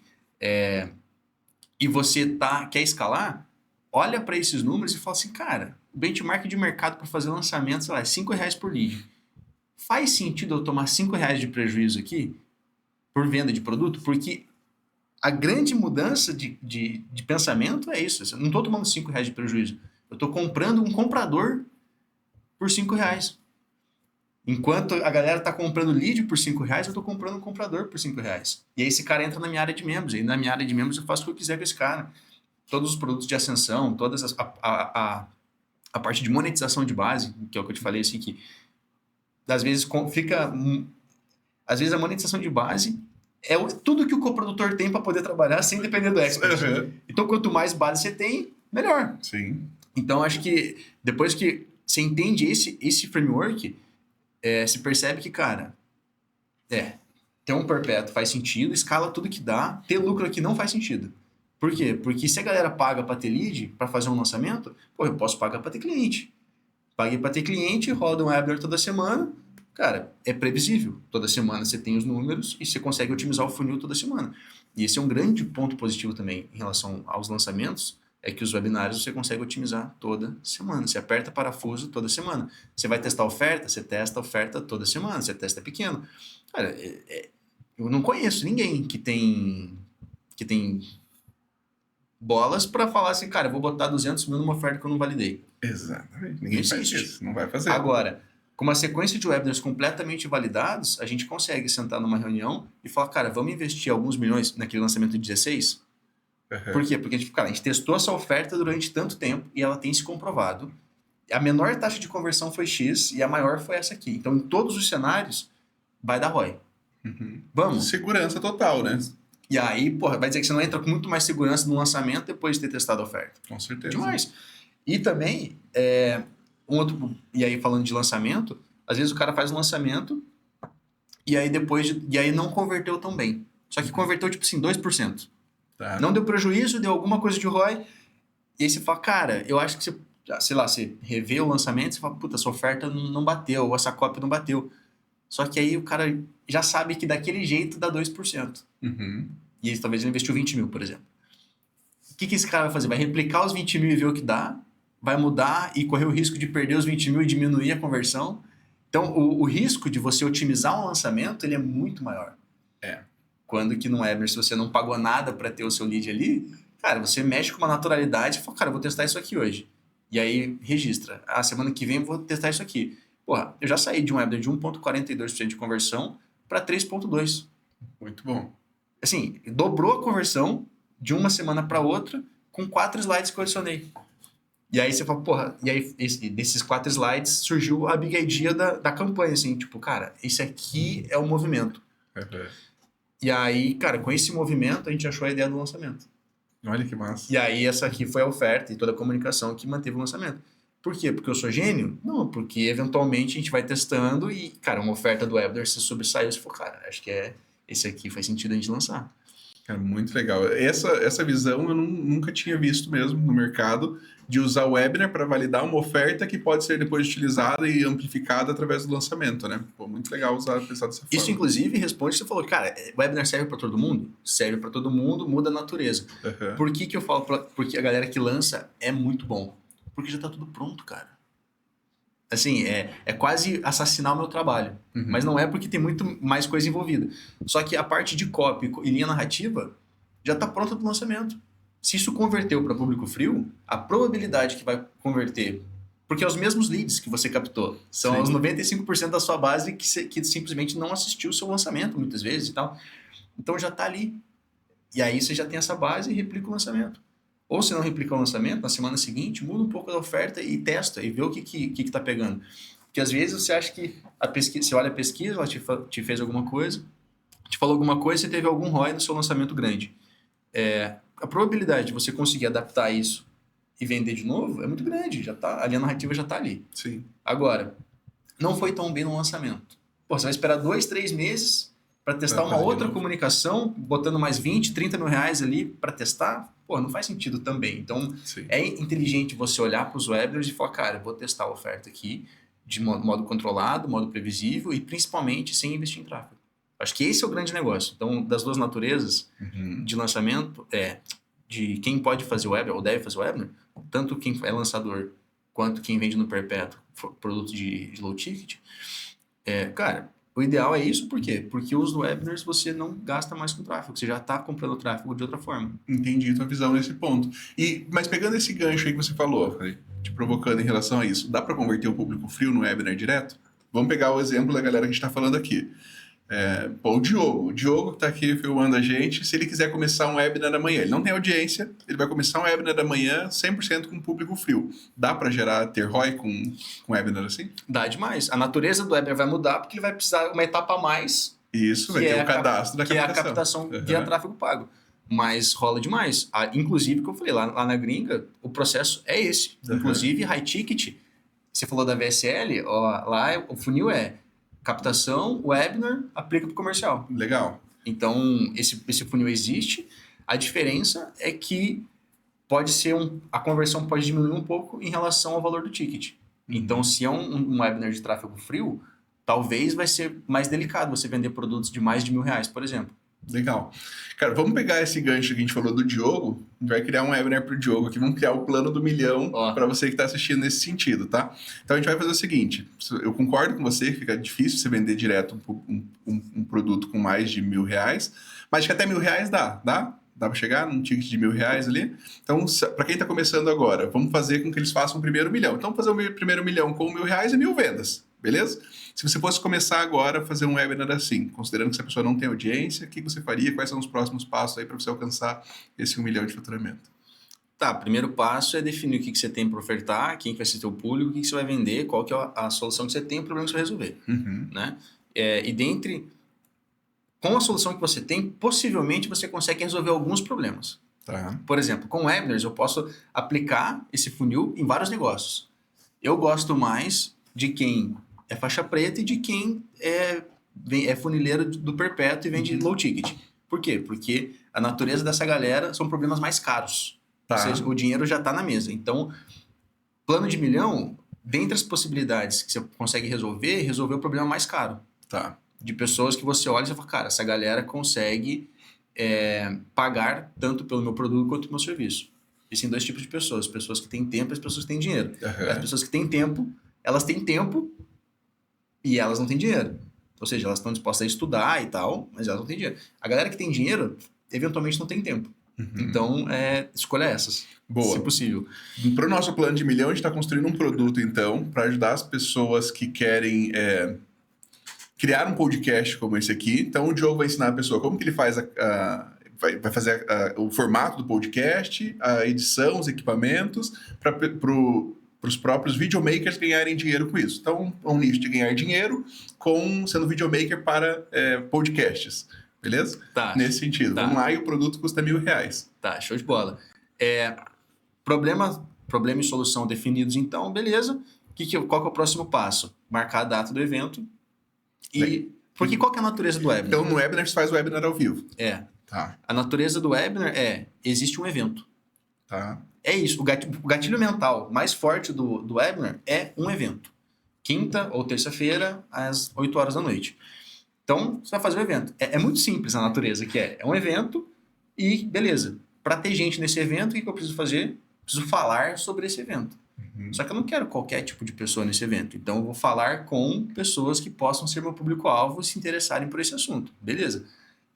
e você quer escalar, olha para esses números e fala assim, cara, o benchmark de mercado para fazer lançamento, sei lá, é R$5 por lead. Faz sentido eu tomar R$5 de prejuízo aqui por venda de produto? Porque a grande mudança de pensamento é isso. Eu não estou tomando R$5 de prejuízo. Eu estou comprando um comprador por R$5. Enquanto a galera está comprando lead por R$5, eu estou comprando um comprador por R$5. E aí esse cara entra na minha área de membros. E na minha área de membros eu faço o que eu quiser com esse cara. Todos os produtos de ascensão, a parte de monetização de base, que é o que eu te falei, assim, que às vezes às vezes a monetização de base é tudo que o coprodutor tem para poder trabalhar sem depender do expert. Uhum. Então, quanto mais base você tem, melhor. Sim. Então, acho que depois que você entende esse framework, se percebe que, cara, ter um perpétuo faz sentido, escala tudo que dá, ter lucro aqui não faz sentido. Por quê? Porque se a galera paga para ter lead, para fazer um lançamento, pô, eu posso pagar para ter cliente. Paguei para ter cliente, roda um webinar toda semana, cara, é previsível. Toda semana você tem os números e você consegue otimizar o funil toda semana. E esse é um grande ponto positivo também em relação aos lançamentos, é que os webinários você consegue otimizar toda semana. Você aperta parafuso toda semana. Você vai testar oferta, você testa a oferta toda semana, você testa pequeno. Cara, eu não conheço ninguém que tem bolas para falar assim, cara, eu vou botar 200 mil numa oferta que eu não validei. Exatamente. Ninguém faz isso. Não vai fazer. Agora, com uma sequência de webinars completamente validados, a gente consegue sentar numa reunião e falar, cara, vamos investir alguns milhões naquele lançamento de 16? Uhum. Por quê? Porque a gente testou essa oferta durante tanto tempo e ela tem se comprovado. A menor taxa de conversão foi X e a maior foi essa aqui. Então, em todos os cenários, vai dar ROI. Uhum. Vamos. Segurança total, né? E aí, porra, vai dizer que você não entra com muito mais segurança no lançamento depois de ter testado a oferta. Com certeza. Demais. E também, e aí falando de lançamento, às vezes o cara faz um lançamento e aí e aí não converteu tão bem. Só que converteu, tipo assim, 2%. Tá. Não deu prejuízo, deu alguma coisa de ROI. E aí você fala, cara, eu acho que você, sei lá, você revê o lançamento e você fala, puta, essa oferta não bateu, ou essa cópia não bateu. Só que aí o cara já sabe que daquele jeito dá 2%. Uhum. E aí, talvez ele investiu 20 mil, por exemplo. O que esse cara vai fazer? Vai replicar os 20 mil e ver o que dá? Vai mudar e correr o risco de perder os 20 mil e diminuir a conversão? Então, o risco de você otimizar um lançamento, ele é muito maior. Quando que no webinar, se você não pagou nada para ter o seu lead ali, cara, você mexe com uma naturalidade e fala, cara, eu vou testar isso aqui hoje. E aí, registra. A semana que vem eu vou testar isso aqui. Porra, eu já saí de um webinar de 1,42% de conversão para 3,2%. Muito bom. Assim, dobrou a conversão de uma semana para outra com 4 slides que eu adicionei. E aí você fala, porra, e aí desses 4 slides surgiu a big idea da campanha, assim, tipo, cara, esse aqui é o movimento. Uhum. E aí, cara, com esse movimento a gente achou a ideia do lançamento. Olha que massa. E aí essa aqui foi a oferta e toda a comunicação que manteve o lançamento. Por quê? Porque eu sou gênio? Não, porque eventualmente a gente vai testando e, cara, uma oferta do webinar se sobressaiu, você falou, cara, acho que esse aqui faz sentido a gente lançar. Cara, muito legal. Essa visão eu nunca tinha visto mesmo no mercado, de usar o webinar para validar uma oferta que pode ser depois utilizada e amplificada através do lançamento, né? Pô, muito legal pensar dessa forma. Isso, inclusive, responde, você falou, cara, o webinar serve para todo mundo? Serve para todo mundo, muda a natureza. Uhum. Por que eu falo? Porque a galera que lança é muito bom. Porque já tá tudo pronto, cara. Assim, é quase assassinar o meu trabalho. Uhum. Mas não é porque tem muito mais coisa envolvida. Só que a parte de copy e linha narrativa já está pronta do lançamento. Se isso converteu para público frio, a probabilidade que vai converter, porque é os mesmos leads que você captou, são os 95% da sua base que simplesmente não assistiu o seu lançamento muitas vezes e tal. Então já está ali. E aí você já tem essa base e replica o lançamento. Ou se não replicar o lançamento, na semana seguinte, muda um pouco da oferta e testa e vê o que tá pegando. Porque às vezes você acha que você olha a pesquisa, ela te fez alguma coisa, te falou alguma coisa, você teve algum ROI no seu lançamento grande. A probabilidade de você conseguir adaptar isso e vender de novo é muito grande. A linha narrativa já está ali. Sim. Agora, não foi tão bem no lançamento. Pô, você vai esperar 2, 3 meses para testar uma outra comunicação, botando mais 20, 30 mil reais ali para testar. Pô, não faz sentido também. Então, é inteligente você olhar para os webinars e falar, cara, eu vou testar a oferta aqui, de modo controlado, modo previsível e principalmente sem investir em tráfego. Acho que esse é o grande negócio. Então, das duas naturezas de lançamento, de quem pode fazer webinar ou deve fazer webinar, tanto quem é lançador quanto quem vende no perpétuo produto de low ticket, cara, o ideal é isso, por quê? Porque os webinars você não gasta mais com tráfego, você já está comprando tráfego de outra forma. Entendi tua visão nesse ponto. Mas pegando esse gancho aí que você falou, te provocando em relação a isso, dá para converter o público frio no webinar direto? Vamos pegar o exemplo da galera que a gente está falando aqui. O Diogo que está aqui filmando a gente, se ele quiser começar um webinar amanhã, ele não tem audiência, ele vai começar um webinar amanhã 100% com público frio. Dá para ter ROI com webinar assim? Dá demais. A natureza do webinar vai mudar porque ele vai precisar uma etapa a mais. Isso, vai ter o cadastro da captação. Que é a captação via tráfego pago. Mas rola demais. Inclusive, como eu falei, lá na gringa, o processo é esse. Inclusive, high ticket, você falou da VSL, lá o funil captação, webinar, aplica para o comercial. Legal. Então, esse funil existe. A diferença é que a conversão pode diminuir um pouco em relação ao valor do ticket. Então, se é um webinar de tráfego frio, talvez vai ser mais delicado você vender produtos de mais de R$1.000, por exemplo. Legal. Cara, vamos pegar esse gancho que a gente falou do Diogo, a gente vai criar um webinar pro Diogo aqui, vamos criar o plano do milhão para você que está assistindo nesse sentido, tá? Então a gente vai fazer o seguinte, eu concordo com você que fica difícil você vender direto um produto com mais de R$1.000, mas acho que até R$1.000 dá? Dá para chegar num ticket de R$1.000 ali? Então, para quem está começando agora, vamos fazer com que eles façam o primeiro milhão. Então, fazer o primeiro milhão com R$1.000 e 1.000 vendas, beleza? Se você fosse começar agora a fazer um webinar assim, considerando que essa pessoa não tem audiência, o que você faria? Quais são os próximos passos aí para você alcançar esse 1 milhão de faturamento? Tá, primeiro passo é definir o que você tem para ofertar, quem vai ser teu público, o que você vai vender, qual que é a solução que você tem, o problema que você vai resolver. Né? Com a solução que você tem, possivelmente você consegue resolver alguns problemas. Tá. Por exemplo, com webinars eu posso aplicar esse funil em vários negócios. Eu gosto mais de quem é faixa preta e de quem é funileiro do perpétuo e vende low ticket. Por quê? Porque a natureza dessa galera são problemas mais caros. Ou seja, o dinheiro já está na mesa. Então, plano de milhão, dentre as possibilidades que você consegue resolver o problema mais caro. Tá. De pessoas que você olha e fala, cara, essa galera consegue pagar tanto pelo meu produto quanto pelo meu serviço. Existem dois tipos de pessoas. Pessoas que têm tempo e as pessoas que têm dinheiro. As pessoas que têm tempo, elas têm tempo e elas não têm dinheiro. Ou seja, elas estão dispostas a estudar e tal, mas elas não têm dinheiro. A galera que tem dinheiro, eventualmente não tem tempo. Então, escolha essas. Boa. Se possível. Para o nosso plano de milhão, a gente está construindo um produto, então, para ajudar as pessoas que querem criar um podcast como esse aqui. Então, o Diogo vai ensinar a pessoa como que ele faz vai fazer o formato do podcast, a edição, os equipamentos, para os próprios videomakers ganharem dinheiro com isso. Então, é um nicho de ganhar dinheiro sendo videomaker para podcasts. Beleza? Tá. Nesse sentido. Tá. Vamos lá e o produto custa R$1.000. Tá, show de bola. Problema e solução definidos, então, beleza. Qual que é o próximo passo? Marcar a data do evento. Porque qual que é a natureza do webinar? Então, no webinar, você faz o webinar ao vivo. Tá. A natureza do webinar existe um evento. Tá. É isso. O gatilho mental mais forte do webinar é um evento. Quinta ou terça-feira, às 8 horas da noite. Então, você vai fazer o evento. É muito simples a natureza, que é um evento e, beleza, para ter gente nesse evento, o que eu preciso fazer? Preciso falar sobre esse evento. Só que eu não quero qualquer tipo de pessoa nesse evento. Então, eu vou falar com pessoas que possam ser meu público-alvo e se interessarem por esse assunto. Beleza.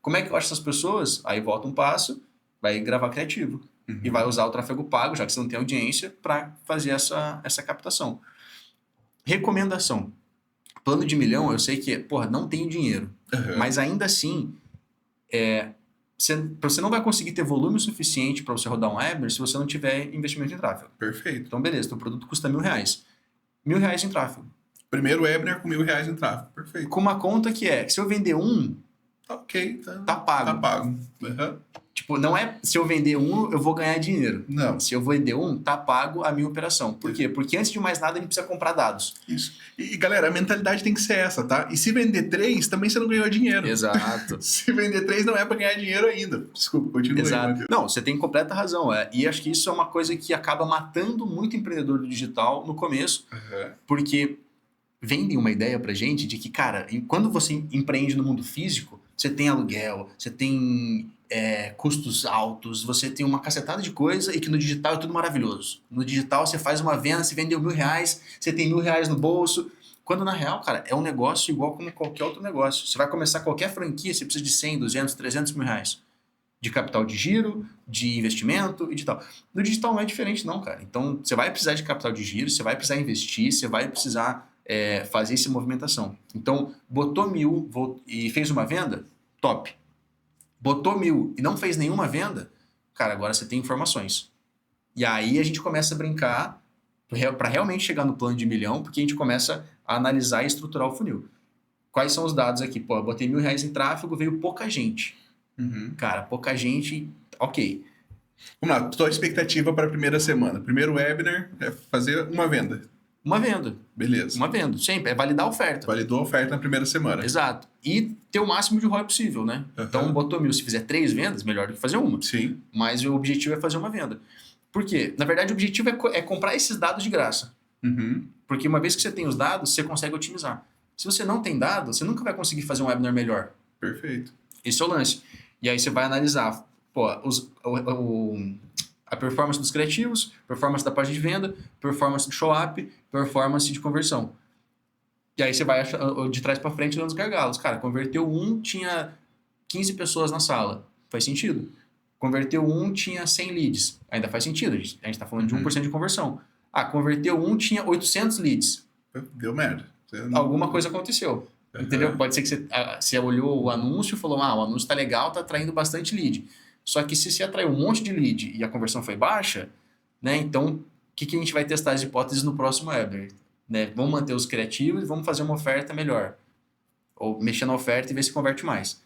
Como é que eu acho essas pessoas? Aí volta um passo, vai gravar criativo. E vai usar o tráfego pago, já que você não tem audiência, para fazer essa captação. Recomendação. Plano de milhão, eu sei que, não tenho dinheiro. Mas ainda assim, você não vai conseguir ter volume suficiente para você rodar um webinar se você não tiver investimento em tráfego. Perfeito. Então, beleza, teu produto custa R$1.000. R$1.000 em tráfego. Primeiro webinar com R$1.000 em tráfego. Perfeito. Com uma conta que se eu vender ok. Tá pago. Tá pago. Tipo, não é se eu vender eu vou ganhar dinheiro. Não. Se eu vender tá pago a minha operação. Por quê? Porque antes de mais nada a gente precisa comprar dados. Isso. E galera, a mentalidade tem que ser essa, tá? E se vender 3, também você não ganhou dinheiro. Exato. Se vender 3 não é para ganhar dinheiro ainda. Desculpa, continua. Exato. Não, você tem completa razão. E acho que isso é uma coisa que acaba matando muito empreendedor do digital no começo. Porque vendem uma ideia pra gente de que, cara, quando você empreende no mundo físico, você tem aluguel, você tem custos altos, você tem uma cacetada de coisa e que no digital é tudo maravilhoso. No digital você faz uma venda, você vendeu R$ 1.000, você tem R$ 1.000 no bolso. Quando na real, cara, é um negócio igual como qualquer outro negócio. Você vai começar qualquer franquia, você precisa de 100, 200, 300 mil reais de capital de giro, de investimento e de tal. No digital não é diferente não, cara. Então, você vai precisar de capital de giro, você vai precisar investir, você vai precisar fazer essa movimentação. Então, botou 1.000 e fez uma venda, top. Botou 1.000 e não fez nenhuma venda, cara, agora você tem informações. E aí a gente começa a brincar para realmente chegar no plano de 1 milhão, porque a gente começa a analisar e estruturar o funil. Quais são os dados aqui? Pô, eu botei R$ 1.000 em tráfego, veio pouca gente. Cara, pouca gente, ok. Vamos lá, tua expectativa para a primeira semana. Primeiro webinar é fazer uma venda. Uma venda. Beleza. Uma venda, sempre. É validar a oferta. Validou a oferta na primeira semana. Exato. E ter o máximo de ROI possível, né? Então, botou 1.000. Se fizer 3 vendas, melhor do que fazer uma. Sim. Mas o objetivo é fazer uma venda. Por quê? Na verdade, o objetivo é comprar esses dados de graça. Porque uma vez que você tem os dados, você consegue otimizar. Se você não tem dados, você nunca vai conseguir fazer um webinar melhor. Perfeito. Esse é o lance. E aí você vai analisar a performance dos criativos, performance da página de venda, performance do show-up, performance de conversão. E aí você vai de trás para frente dando os gargalos. Cara, converteu um, tinha 15 pessoas na sala. Faz sentido. Converteu um, tinha 100 leads. Ainda faz sentido. A gente está falando de 1% de conversão. Converteu um, tinha 800 leads. Deu merda. Alguma coisa aconteceu. Entendeu? Pode ser que você olhou o anúncio e falou, o anúncio tá legal, tá atraindo bastante lead. Só que se você atraiu um monte de lead e a conversão foi baixa, né? Então, o que a gente vai testar as hipóteses no próximo webinar? Né? Vamos manter os criativos e vamos fazer uma oferta melhor. Ou mexer na oferta e ver se converte mais.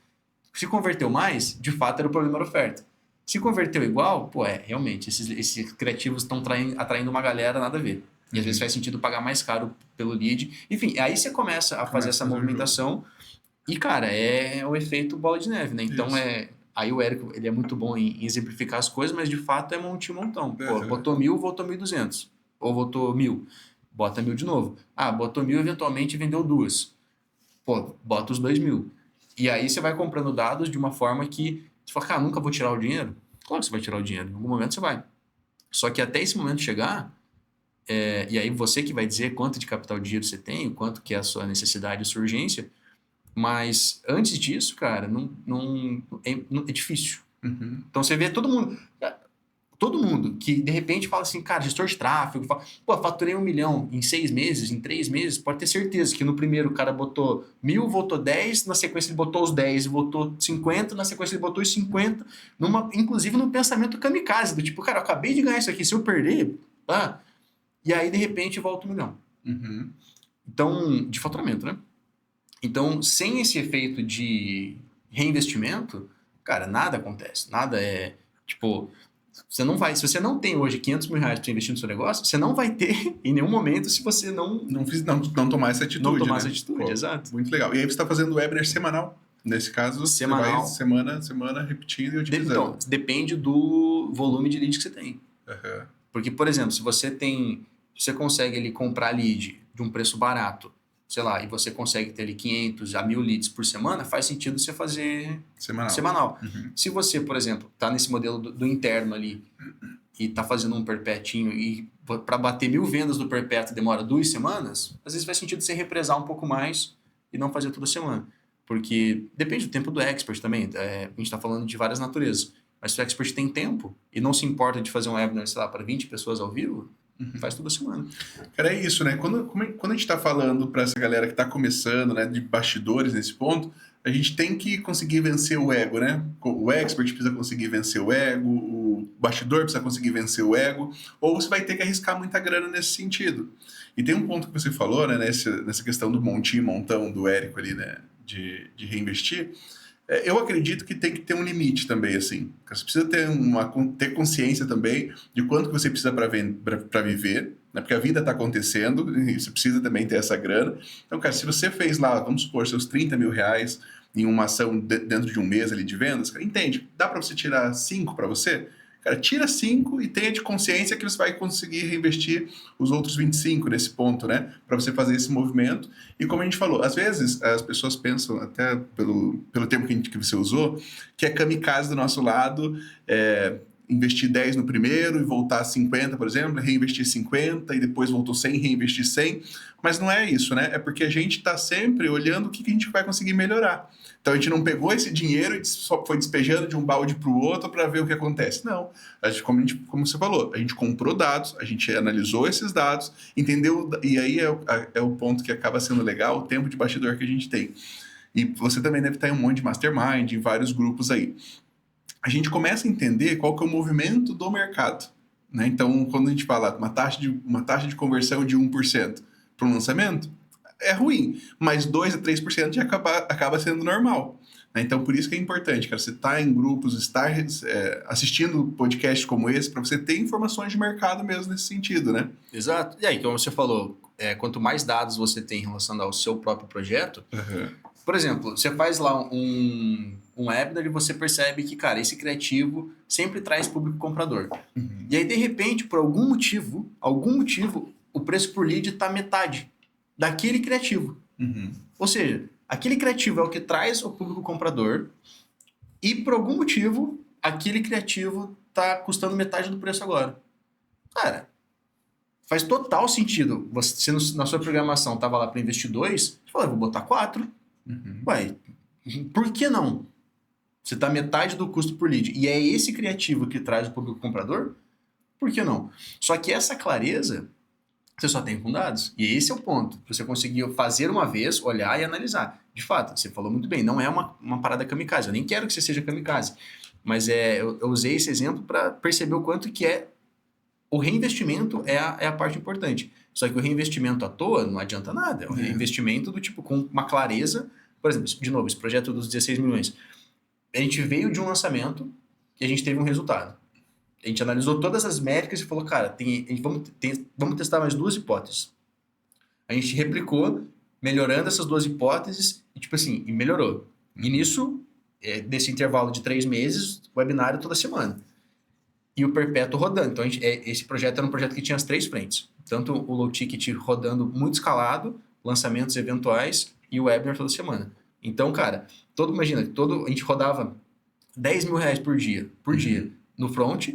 Se converteu mais, de fato era o problema da oferta. Se converteu igual, realmente, esses criativos estão atraindo uma galera, nada a ver. E às vezes faz sentido pagar mais caro pelo lead. Enfim, aí você começa a fazer essa movimentação. E, cara, é o efeito bola de neve, né? Então, aí o Érico, ele é muito bom em exemplificar as coisas, mas de fato é monte montão. Botou 1.000, voltou 1.200. Ou voltou 1.000, bota 1.000 de novo. Botou 1.000, eventualmente vendeu 2. Bota os 2.000. E aí você vai comprando dados de uma forma que você fala, nunca vou tirar o dinheiro. Claro que você vai tirar o dinheiro. Em algum momento você vai. Só que até esse momento chegar... e aí você que vai dizer quanto de capital de giro você tem, o quanto que é a sua necessidade e sua urgência, mas antes disso, cara, é difícil. Então você vê todo mundo que de repente fala assim, cara, gestor de tráfego, fala, faturei 1 milhão em 6 meses, em 3 meses, pode ter certeza que no primeiro o cara botou 1.000, votou 10, na sequência ele botou os 10 e votou 50, na sequência ele botou os 50, inclusive num pensamento kamikaze, do tipo, cara, eu acabei de ganhar isso aqui, se eu perder, e aí, de repente, volta 1 milhão. Então, de faturamento, né? Então, sem esse efeito de reinvestimento, cara, nada acontece. Nada é, você não vai... Se você não tem hoje 500 mil reais para investir no seu negócio, você não vai ter em nenhum momento se você não tomar essa atitude. Não tomar essa atitude, exato. Muito legal. E aí você está fazendo webinar semanal. Nesse caso, semanal. Você vai semana repetindo e otimizando. Então, depende do volume de lead que você tem. Porque, por exemplo, se você consegue ali comprar lead de um preço barato, sei lá, e você consegue ter ali 500 a 1.000 leads por semana, faz sentido você fazer semanal. Se você, por exemplo, está nesse modelo do interno ali e está fazendo um perpétuo e para bater 1.000 vendas do perpétuo demora 2 semanas, às vezes faz sentido você represar um pouco mais e não fazer toda semana. Porque depende do tempo do expert também. A gente está falando de várias naturezas. Mas se o expert tem tempo e não se importa de fazer um webinar, sei lá, para 20 pessoas ao vivo, faz toda semana. Cara, é isso, né? Quando a gente está falando para essa galera que está começando, né, de bastidores nesse ponto, a gente tem que conseguir vencer o ego, né? O expert precisa conseguir vencer o ego, o bastidor precisa conseguir vencer o ego, ou você vai ter que arriscar muita grana nesse sentido. E tem um ponto que você falou, né, nessa questão do montinho e montão do Érico ali, né, de reinvestir. Eu acredito que tem que ter um limite também, assim. Você precisa ter consciência também de quanto que você precisa para viver, né? Porque a vida está acontecendo e você precisa também ter essa grana. Então, cara, se você fez lá, vamos supor, seus 30 mil reais em uma ação dentro de um mês ali de vendas, cara, entende? Dá para você tirar 5 para você? Cara, tira 5 e tenha de consciência que você vai conseguir reinvestir os outros 25 nesse ponto, né? Para você fazer esse movimento. E como a gente falou, às vezes as pessoas pensam, até pelo termo que você usou, que é kamikaze do nosso lado, investir 10 no primeiro e voltar a 50, por exemplo, reinvestir 50 e depois voltou 100, reinvestir 100. Mas não é isso, né? É porque a gente está sempre olhando o que a gente vai conseguir melhorar. Então a gente não pegou esse dinheiro e só foi despejando de um balde para o outro para ver o que acontece. Não. Como você falou, a gente comprou dados, a gente analisou esses dados, entendeu, e aí é o ponto que acaba sendo legal, o tempo de bastidor que a gente tem. E você também deve estar em um monte de mastermind, em vários grupos aí. A gente começa a entender qual que é o movimento do mercado, né? Então, quando a gente fala uma taxa de conversão de 1% para um lançamento, é ruim, mas 2 a 3% já acaba sendo normal, né? Então, por isso que é importante, cara, você estar em grupos, estar assistindo podcasts como esse, para você ter informações de mercado mesmo nesse sentido, né? Exato. E aí, como você falou, quanto mais dados você tem em relação ao seu próprio projeto, por exemplo, você faz lá um webinar e você percebe que, cara, esse criativo sempre traz público comprador. E aí, de repente, por algum motivo, o preço por lead está metade daquele criativo. Ou seja, aquele criativo é o que traz o público comprador e, por algum motivo, aquele criativo está custando metade do preço agora. Cara, faz total sentido. Você, na sua programação, estava lá para investir 2, você falou, vou botar 4. Ué, por que não? Você está metade do custo por lead. E é esse criativo que traz o público comprador? Por que não? Só que essa clareza você só tem com dados. E esse é o ponto. Você conseguiu fazer uma vez, olhar e analisar. De fato, você falou muito bem, não é uma parada kamikaze. Eu nem quero que você seja kamikaze. Mas eu usei esse exemplo para perceber o quanto que o reinvestimento é a parte importante. Só que o reinvestimento à toa não adianta nada. É um reinvestimento do tipo com uma clareza. Por exemplo, de novo, esse projeto dos 16 milhões. A gente veio de um lançamento e a gente teve um resultado. A gente analisou todas as métricas e falou, cara, vamos testar mais 2 hipóteses. A gente replicou, melhorando essas 2 hipóteses e, tipo assim, melhorou. E nisso, nesse intervalo de 3 meses, webinário toda semana. E o perpétuo rodando. Então, esse projeto era um projeto que tinha as 3 frentes. Tanto o low ticket rodando muito escalado, lançamentos eventuais e o webinar toda semana. Então, cara, imagina, a gente rodava 10 mil reais por dia no front,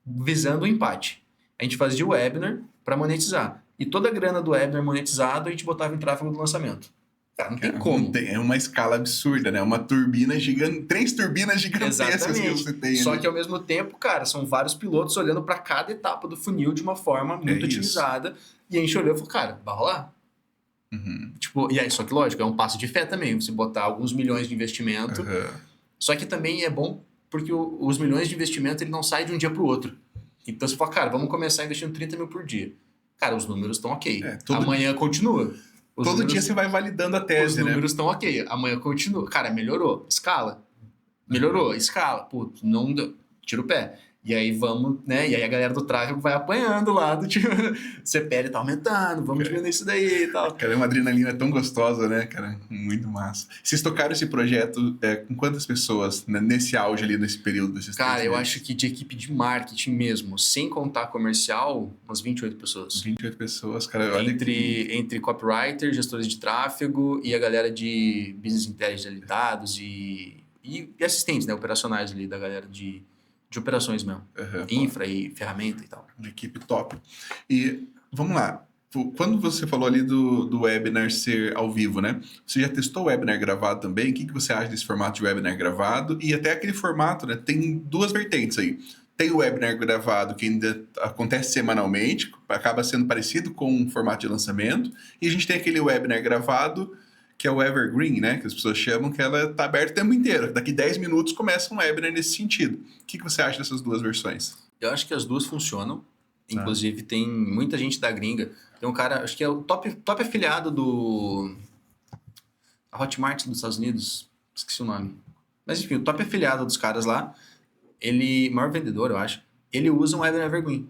visando o empate. A gente fazia o webinar para monetizar. E toda a grana do webinar monetizado a gente botava em tráfego do lançamento. Cara, não tem como. É uma escala absurda, né? Uma turbina gigante, 3 turbinas gigantescas que você tem. Só que ao mesmo tempo, cara, são vários pilotos olhando para cada etapa do funil de uma forma muito otimizada. E a gente olhou e falou, cara, vai rolar. Tipo, e aí, só que lógico, é um passo de fé também, você botar alguns milhões de investimento. Só que também é bom porque os milhões de investimento ele não sai de um dia para o outro. Então você fala, cara, vamos começar investindo 30 mil por dia. Cara, os números estão ok. Amanhã continua. Todo dia você vai validando a tese, né? Os números estão ok. Amanhã continua. Cara, melhorou. Escala. Melhorou. Escala. Putz, não deu. Tira o pé. E aí vamos, né? E aí a galera do tráfego vai apanhando lá do tipo, CPL tá aumentando, vamos diminuir isso daí e tal. Cara, é uma adrenalina tão gostosa, né, cara? Muito massa. Vocês tocaram esse projeto com quantas pessoas, né, nesse auge ali, nesse período desses 3 meses? Cara, eu acho que de equipe de marketing mesmo, sem contar comercial, umas 28 pessoas. 28 pessoas, cara. Olha entre copywriters, gestores de tráfego e a galera de business intelligence ali, dados e assistentes, né, operacionais ali da galera de operações mesmo. Infra e ferramenta e tal. De equipe top. E vamos lá. Quando você falou ali do webinar ser ao vivo, né? Você já testou o webinar gravado também? O que você acha desse formato de webinar gravado? E até aquele formato, né? Tem 2 vertentes aí. Tem o webinar gravado que ainda acontece semanalmente, acaba sendo parecido com um formato de lançamento. E a gente tem aquele webinar gravado que é o Evergreen, né? Que as pessoas chamam, que ela está aberta o tempo inteiro. Daqui 10 minutos começa um webinar nesse sentido. O que você acha dessas 2 versões? Eu acho que as 2 funcionam. Inclusive, tem muita gente da gringa. Tem um cara, acho que é o top afiliado a Hotmart dos Estados Unidos. Esqueci o nome. Mas enfim, o top afiliado dos caras lá, ele, maior vendedor, eu acho, ele usa um webinar Evergreen.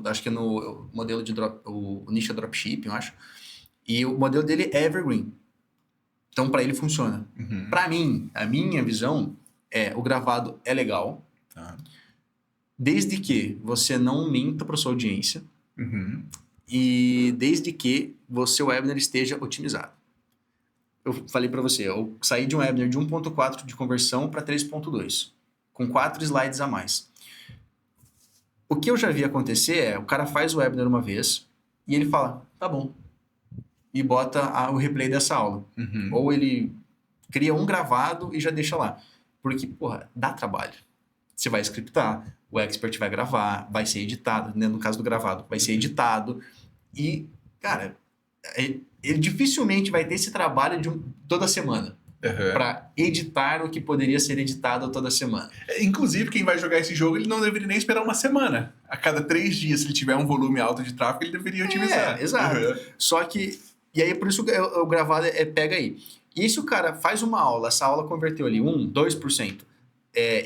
Acho que é no modelo de o nicho dropshipping, eu acho. E o modelo dele é Evergreen. Então, para ele funciona. Para mim, a minha visão o gravado é legal. desde que você não minta para sua audiência Uhum. e desde que o seu webinar esteja otimizado. Eu falei para você, eu saí de um webinar de 1.4 de conversão para 3.2, com 4 slides a mais. O que eu já vi acontecer é, o cara faz o webinar uma vez e ele fala, tá bom, e bota o replay dessa aula. Uhum. Ou ele cria um gravado e já deixa lá. Porque, porra, dá trabalho. Você vai scriptar, o expert vai gravar, vai ser editado, né? No caso do gravado, vai ser editado. E, cara, ele dificilmente vai ter esse trabalho toda semana. Uhum. Para editar o que poderia ser editado toda semana. Inclusive, quem vai jogar esse jogo, ele não deveria nem esperar uma semana. A cada 3 dias, se ele tiver um volume alto de tráfego, ele deveria otimizar. Exato. Uhum. Só que... E aí, por isso o gravado pega aí. E se o cara faz uma aula, essa aula converteu ali 1%, 2%,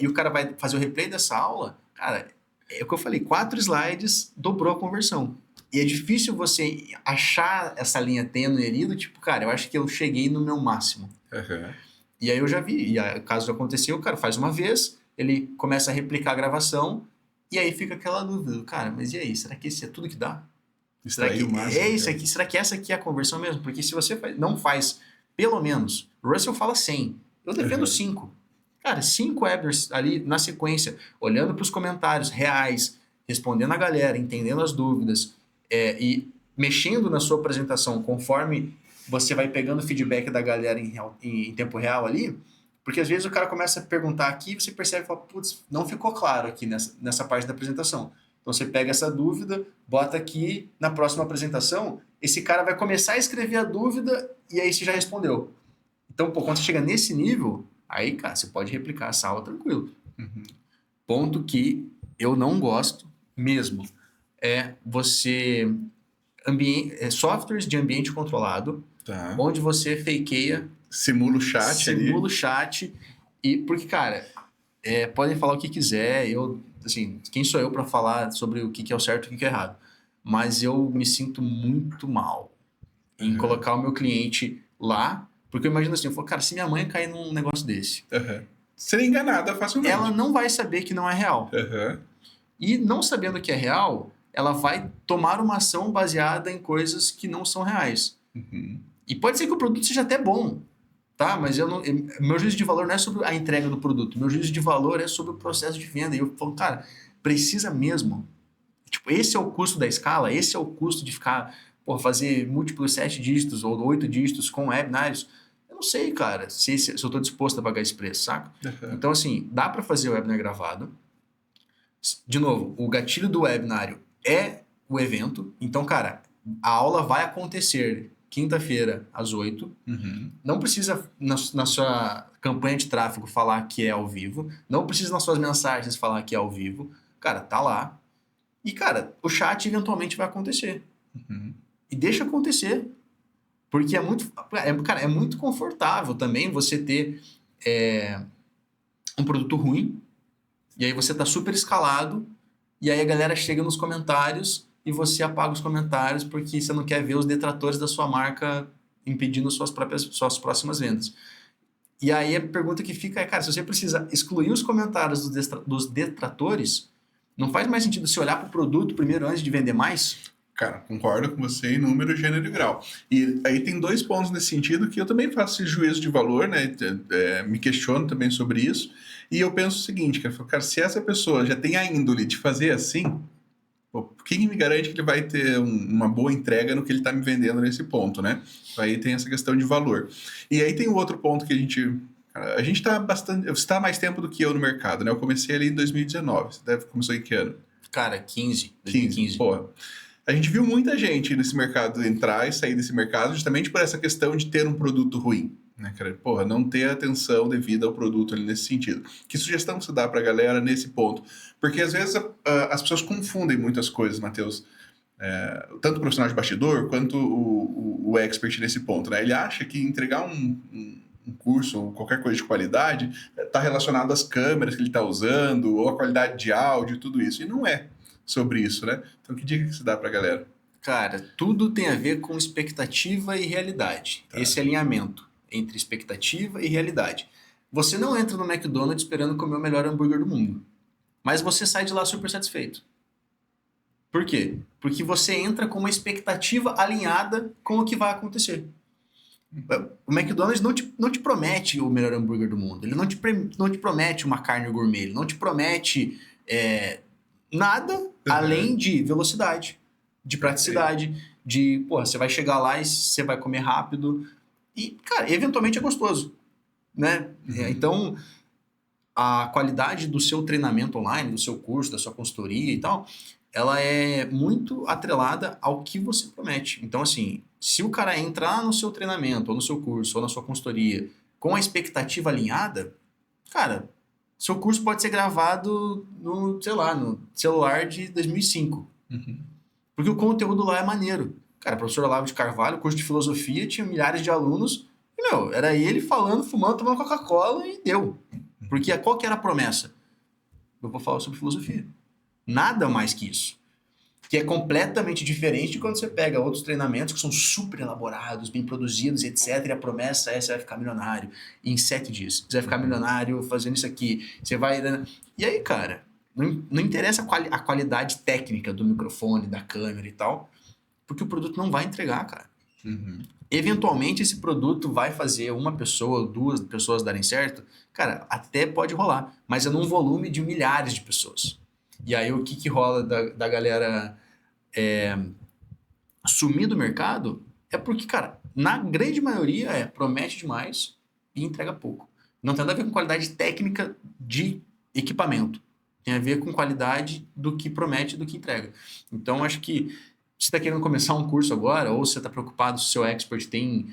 e o cara vai fazer o replay dessa aula, cara, é o que eu falei, 4 slides dobrou a conversão. E é difícil você achar essa linha tênue ali do tipo, cara, eu acho que eu cheguei no meu máximo. Uhum. E aí eu já vi, caso aconteceu, o cara faz uma vez, ele começa a replicar a gravação, e aí fica aquela dúvida, cara, mas e aí, será que isso é tudo que dá? Será que é isso aqui? Será que essa aqui é a conversão mesmo? Porque se você não faz, pelo menos, o Russell fala 100, eu defendo 5. Cara, 5 webinars ali na sequência, olhando para os comentários reais, respondendo a galera, entendendo as dúvidas e mexendo na sua apresentação conforme você vai pegando feedback da galera em tempo real ali, porque às vezes o cara começa a perguntar aqui e você percebe e fala, putz, não ficou claro aqui nessa parte da apresentação. Então você pega essa dúvida, bota aqui na próxima apresentação, esse cara vai começar a escrever a dúvida e aí você já respondeu. Então, quando você chega nesse nível, aí, cara, você pode replicar essa aula tranquilo. Uhum. Ponto que eu não gosto mesmo é você... softwares de ambiente controlado, onde você fakeia... Simula o chat ali. Simula o chat. Porque, cara, podem falar o que quiser, assim, quem sou eu para falar sobre o que é o certo e o que é errado? Mas eu me sinto muito mal em colocar o meu cliente lá, porque eu imagino assim, eu falo, cara, se minha mãe cair num negócio desse... Ser enganada facilmente. Ela não vai saber que não é real. E não sabendo que é real, ela vai tomar uma ação baseada em coisas que não são reais. E pode ser que o produto seja até bom, tá? Mas meu juízo de valor não é sobre a entrega do produto. Meu juízo de valor é sobre o processo de venda. E eu falo, cara, precisa mesmo. Tipo, esse é o custo da escala, esse é o custo de ficar, fazer múltiplos 7 dígitos ou 8 dígitos com webinários. Eu não sei, cara, se eu estou disposto a pagar esse preço, saca? Então, assim, dá para fazer o webinar gravado. De novo, o gatilho do webinário é o evento. Então, cara, a aula vai acontecer quinta-feira, às 8. Não precisa, na sua campanha de tráfego, falar que é ao vivo. Não precisa, nas suas mensagens, falar que é ao vivo. Cara, tá lá. E, cara, o chat eventualmente vai acontecer. E deixa acontecer. Porque é muito confortável também você ter um produto ruim, e aí você tá super escalado, e aí a galera chega nos comentários e você apaga os comentários porque você não quer ver os detratores da sua marca impedindo suas próximas vendas. E aí a pergunta que fica é, cara, se você precisa excluir os comentários dos detratores, não faz mais sentido você olhar para o produto primeiro antes de vender mais? Cara, concordo com você em número, gênero e grau. E aí tem 2 pontos nesse sentido que eu também faço esse juízo de valor, né? Me questiono também sobre isso. E eu penso o seguinte, cara, se essa pessoa já tem a índole de fazer assim, quem me garante que ele vai ter uma boa entrega no que ele está me vendendo nesse ponto, né? Aí tem essa questão de valor. E aí tem o outro ponto que a gente está você está há mais tempo do que eu no mercado, né? Eu comecei ali em 2019. Você começou em que ano? Cara, 2015. Pô, a gente viu muita gente nesse mercado entrar e sair desse mercado justamente por essa questão de ter um produto ruim, né, cara? Porra, não ter atenção devida ao produto ali nesse sentido. Que sugestão você dá pra galera nesse ponto? Porque às vezes as pessoas confundem muitas coisas, Matheus. Tanto o profissional de bastidor quanto o expert nesse ponto, né? Ele acha que entregar um curso ou qualquer coisa de qualidade está relacionado às câmeras que ele está usando ou à qualidade de áudio e tudo isso. E não é sobre isso, né? Então, que dica que você dá pra galera? Cara, tudo tem a ver com expectativa e realidade. Tá. Esse alinhamento entre expectativa e realidade. Você não entra no McDonald's esperando comer o melhor hambúrguer do mundo. mas você sai de lá super satisfeito. Por quê? Porque você entra com uma expectativa alinhada com o que vai acontecer. O McDonald's não te promete o melhor hambúrguer do mundo. Ele não te promete uma carne gourmet. Ele não te promete nada além de velocidade, de praticidade, de, pô, você vai chegar lá e você vai comer rápido. E, cara, eventualmente é gostoso, né? Então, a qualidade do seu treinamento online, do seu curso, da sua consultoria e tal, ela é muito atrelada ao que você promete. Então, assim, se o cara entrar no seu treinamento, ou no seu curso, ou na sua consultoria, com a expectativa alinhada, cara, seu curso pode ser gravado no, sei lá, no celular de 2005. Porque o conteúdo lá é maneiro. Cara, o professor Olavo de Carvalho, curso de filosofia, tinha milhares de alunos, e, meu, era ele falando, fumando, tomando Coca-Cola e deu. Porque qual que era a promessa? Eu vou falar sobre filosofia. Nada mais que isso. Que é completamente diferente de quando você pega outros treinamentos que são super elaborados, bem produzidos, etc. E a promessa é: você vai ficar milionário em 7 dias. Você vai ficar milionário fazendo isso aqui. Você vai... E aí, cara, não interessa a qualidade técnica do microfone, da câmera e tal, porque o produto não vai entregar, cara. Eventualmente, esse produto vai fazer uma pessoa, 2 pessoas darem certo. Cara, até pode rolar, mas é num volume de milhares de pessoas. E aí, o que rola da galera sumir do mercado é porque, cara, na grande maioria promete demais e entrega pouco. Não tem nada a ver com qualidade técnica de equipamento. Tem a ver com qualidade do que promete e do que entrega. Então, acho que se você está querendo começar um curso agora, ou se você está preocupado se o seu expert tem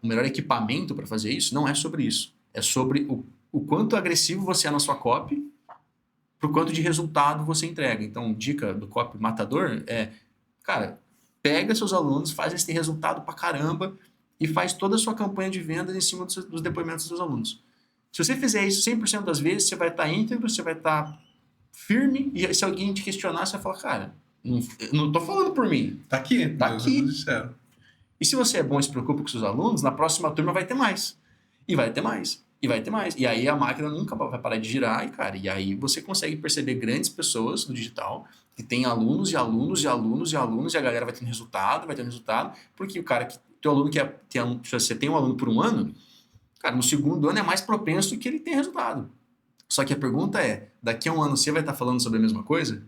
o melhor equipamento para fazer isso, não é sobre isso. É sobre o quanto agressivo você é na sua copy, pro quanto de resultado você entrega. Então, dica do copy matador cara, pega seus alunos, faz eles terem resultado pra caramba e faz toda a sua campanha de vendas em cima dos depoimentos dos seus alunos. Se você fizer isso 100% das vezes, você vai estar íntegro, você vai estar firme, e se alguém te questionar, você vai falar: cara, não tô falando por mim. Tá aqui. Tá aqui. Sincero. E se você é bom e se preocupa com seus alunos, na próxima turma vai ter mais. E vai ter mais. E vai ter mais. E aí a máquina nunca vai parar de girar, e aí você consegue perceber grandes pessoas no digital que tem alunos e alunos e alunos e alunos, e a galera vai tendo resultado, porque o cara teu aluno se você tem um aluno por um ano, cara, no segundo ano é mais propenso que ele tenha resultado. Só que a pergunta é: daqui a um ano você vai estar falando sobre a mesma coisa?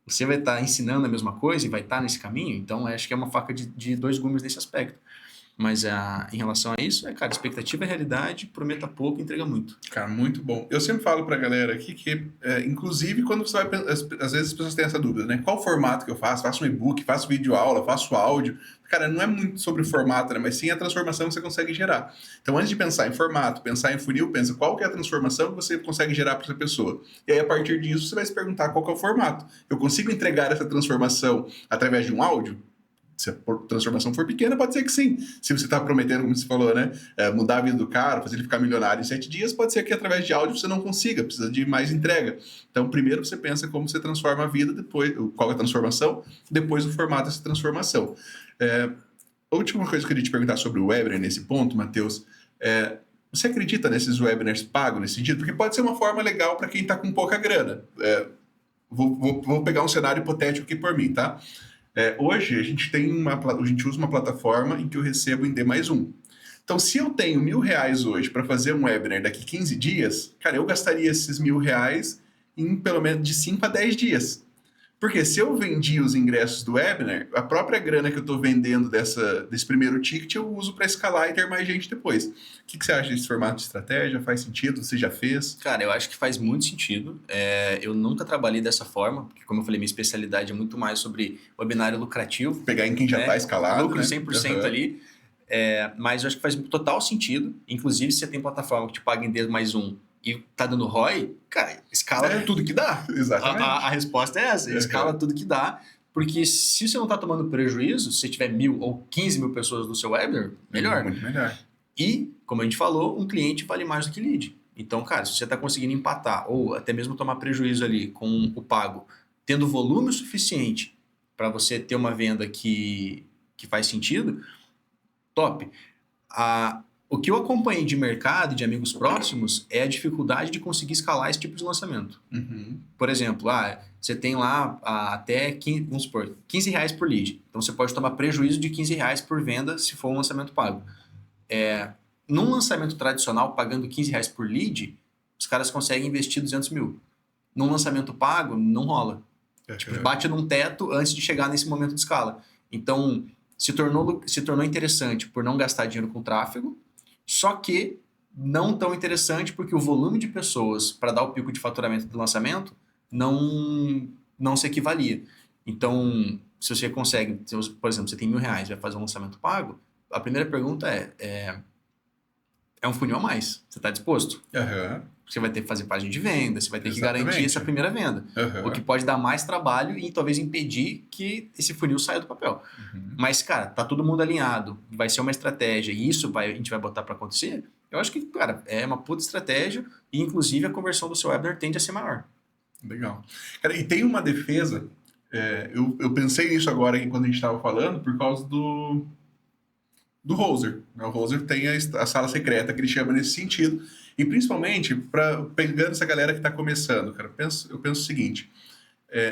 Você vai estar ensinando a mesma coisa e vai estar nesse caminho? Então, acho que é uma faca de 2 gumes nesse aspecto. Mas em relação a isso, cara, expectativa é realidade, prometa pouco, entrega muito. Cara, muito bom. Eu sempre falo pra galera aqui que, inclusive, quando você vai... Às vezes as pessoas têm essa dúvida, né? Qual formato que eu faço? Faço um e-book, faço videoaula, faço áudio. Cara, não é muito sobre o formato, né? Mas sim a transformação que você consegue gerar. Então, antes de pensar em formato, pensar em funil, pensa qual que é a transformação que você consegue gerar para essa pessoa. E aí, a partir disso, você vai se perguntar qual que é o formato. Eu consigo entregar essa transformação através de um áudio? Se a transformação for pequena, pode ser que sim. Se você está prometendo, como você falou, né, mudar a vida do cara, fazer ele ficar milionário em 7 dias, pode ser que através de áudio você não consiga, precisa de mais entrega. Então, primeiro você pensa como você transforma a vida, depois qual é a transformação, depois o formato dessa transformação. A última coisa que eu queria te perguntar sobre o webinar nesse ponto, Matheus, você acredita nesses webinars pagos nesse sentido? Porque pode ser uma forma legal para quem está com pouca grana. Vou pegar um cenário hipotético aqui por mim, tá? Hoje a gente usa uma plataforma em que eu recebo em D+1. Então, se eu tenho R$1.000 hoje para fazer um webinar daqui 15 dias, cara, eu gastaria esses R$1.000 em pelo menos de 5 a 10 dias. Porque se eu vendi os ingressos do webinar, a própria grana que eu estou vendendo desse primeiro ticket eu uso para escalar e ter mais gente depois. O que você acha desse formato de estratégia? Faz sentido? Você já fez? Cara, eu acho que faz muito sentido. Eu nunca trabalhei dessa forma, porque, como eu falei, minha especialidade é muito mais sobre webinário lucrativo. Pegar em quem já está escalado, lucro né? 100% ali. Mas eu acho que faz total sentido. Inclusive, se você tem plataforma que te paga em D+1 e tá dando ROI, cara, escala tudo que dá. Exatamente. A resposta é essa, escala tudo que dá, porque se você não tá tomando prejuízo, se você tiver 1.000 ou 15.000 pessoas no seu webinar, melhor. Muito melhor. E, como a gente falou, um cliente vale mais do que lead. Então, cara, se você tá conseguindo empatar, ou até mesmo tomar prejuízo ali com o pago, tendo volume suficiente para você ter uma venda que faz sentido, top. O que eu acompanhei de mercado e de amigos próximos é a dificuldade de conseguir escalar esse tipo de lançamento. Uhum. Por exemplo, você tem lá até 15, vamos supor, R$ 15 por lead. Então você pode tomar prejuízo de R$ 15 por venda se for um lançamento pago. Num lançamento tradicional, pagando R$ 15 por lead, os caras conseguem investir 200 mil. Num lançamento pago, não rola. Tipo, bate num teto antes de chegar nesse momento de escala. Então, se tornou interessante por não gastar dinheiro com tráfego, só que não tão interessante porque o volume de pessoas para dar o pico de faturamento do lançamento não se equivalia. Então, se você consegue, por exemplo, você tem R$ 1.000, vai fazer um lançamento pago, a primeira pergunta é um funil a mais. Você está disposto? Uhum. Você vai ter que fazer página de venda, você vai ter Exatamente. que garantir essa primeira venda. Uhum. O que pode dar mais trabalho e talvez impedir que esse funil saia do papel. Uhum. Mas, cara, tá todo mundo alinhado, vai ser uma estratégia e isso a gente vai botar para acontecer. Eu acho que, cara, é uma puta estratégia e, inclusive, a conversão do seu webinar tende a ser maior. Legal. Cara, e tem uma defesa, eu pensei nisso agora quando a gente estava falando, por causa do Hoser. O Hoser tem a sala secreta que ele chama nesse sentido. E principalmente, pegando essa galera que está começando, cara, eu penso o seguinte,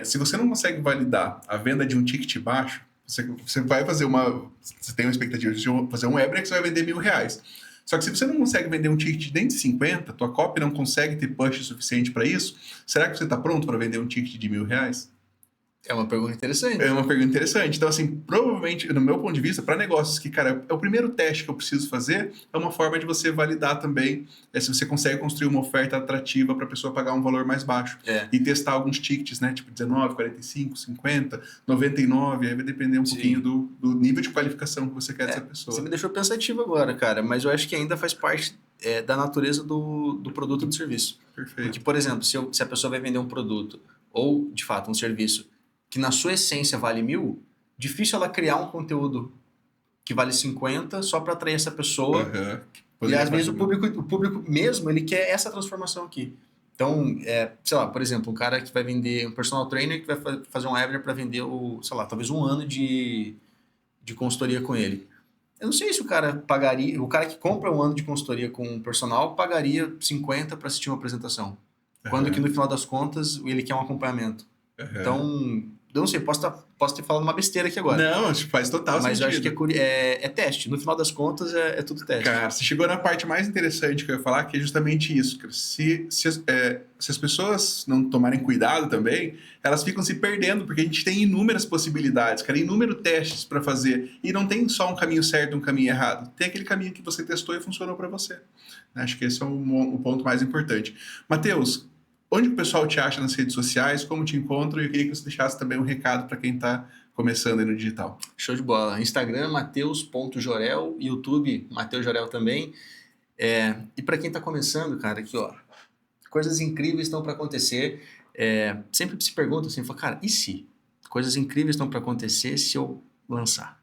se você não consegue validar a venda de um ticket baixo, você vai fazer você tem uma expectativa de fazer um webinar que você vai vender R$ 1.000. Só que se você não consegue vender um ticket nem de 50, tua copy não consegue ter push suficiente para isso, será que você está pronto para vender um ticket de R$ 1.000? É uma pergunta interessante. É uma pergunta interessante. Então, assim, provavelmente, no meu ponto de vista, para negócios que, cara, é o primeiro teste que eu preciso fazer, é uma forma de você validar também se você consegue construir uma oferta atrativa para a pessoa pagar um valor mais baixo. E testar alguns tickets, né? Tipo 19, 45, 50, 99, aí vai depender um pouquinho do nível de qualificação que você quer dessa pessoa. Você me deixou pensativo agora, cara, mas eu acho que ainda faz parte da natureza do produto ou do serviço. Perfeito. Porque, por exemplo, se a pessoa vai vender um produto ou, de fato, um serviço que na sua essência vale 1.000, difícil ela criar um conteúdo que vale 50 só para atrair essa pessoa. E às vezes o público mesmo, ele quer essa transformação aqui. Então, sei lá, por exemplo, um cara que vai vender, um personal trainer que vai fazer um webinar para vender, sei lá, talvez um ano de consultoria com ele. Eu não sei se o cara pagaria, o cara que compra um ano de consultoria com um personal pagaria 50 para assistir uma apresentação. Quando que no final das contas ele quer um acompanhamento. Então, eu não sei, posso ter falado uma besteira aqui agora. Não, faz total sentido. Mas eu acho que é teste. No final das contas, é tudo teste. Cara, você chegou na parte mais interessante que eu ia falar, que é justamente isso. Cara. Se as pessoas não tomarem cuidado também, elas ficam se perdendo, porque a gente tem inúmeras possibilidades, cara, inúmeros testes para fazer. E não tem só um caminho certo e um caminho errado. Tem aquele caminho que você testou e funcionou para você. Acho que esse é o ponto mais importante. Matheus, onde o pessoal te acha nas redes sociais? Como te encontra? E eu queria que você deixasse também um recado para quem está começando aí no digital. Show de bola. Instagram, mateus.jorel. YouTube, Mateus Jorel também. E para quem está começando, cara, aqui, ó, coisas incríveis estão para acontecer. Sempre se pergunta assim, fala, cara, e se? Coisas incríveis estão para acontecer se eu lançar?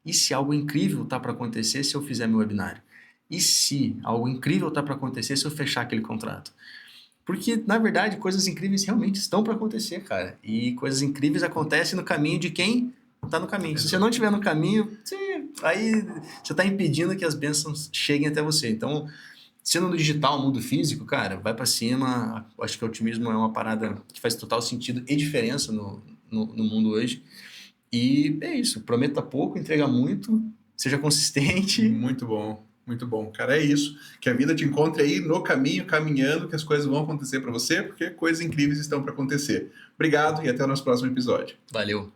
E se algo incrível está para acontecer se eu fizer meu webinário? E se algo incrível está para acontecer se eu fechar aquele contrato? Porque, na verdade, coisas incríveis realmente estão para acontecer, cara. E coisas incríveis acontecem no caminho de quem está no caminho. Se você não estiver no caminho, aí você está impedindo que as bênçãos cheguem até você. Então, sendo no digital, mundo físico, cara, vai para cima. Acho que o otimismo é uma parada que faz total sentido e diferença no mundo hoje. E é isso. Prometa pouco, entrega muito, seja consistente. Muito bom. Muito bom, cara, é isso. Que a vida te encontre aí no caminho, caminhando, que as coisas vão acontecer para você, porque coisas incríveis estão para acontecer. Obrigado e até o nosso próximo episódio. Valeu.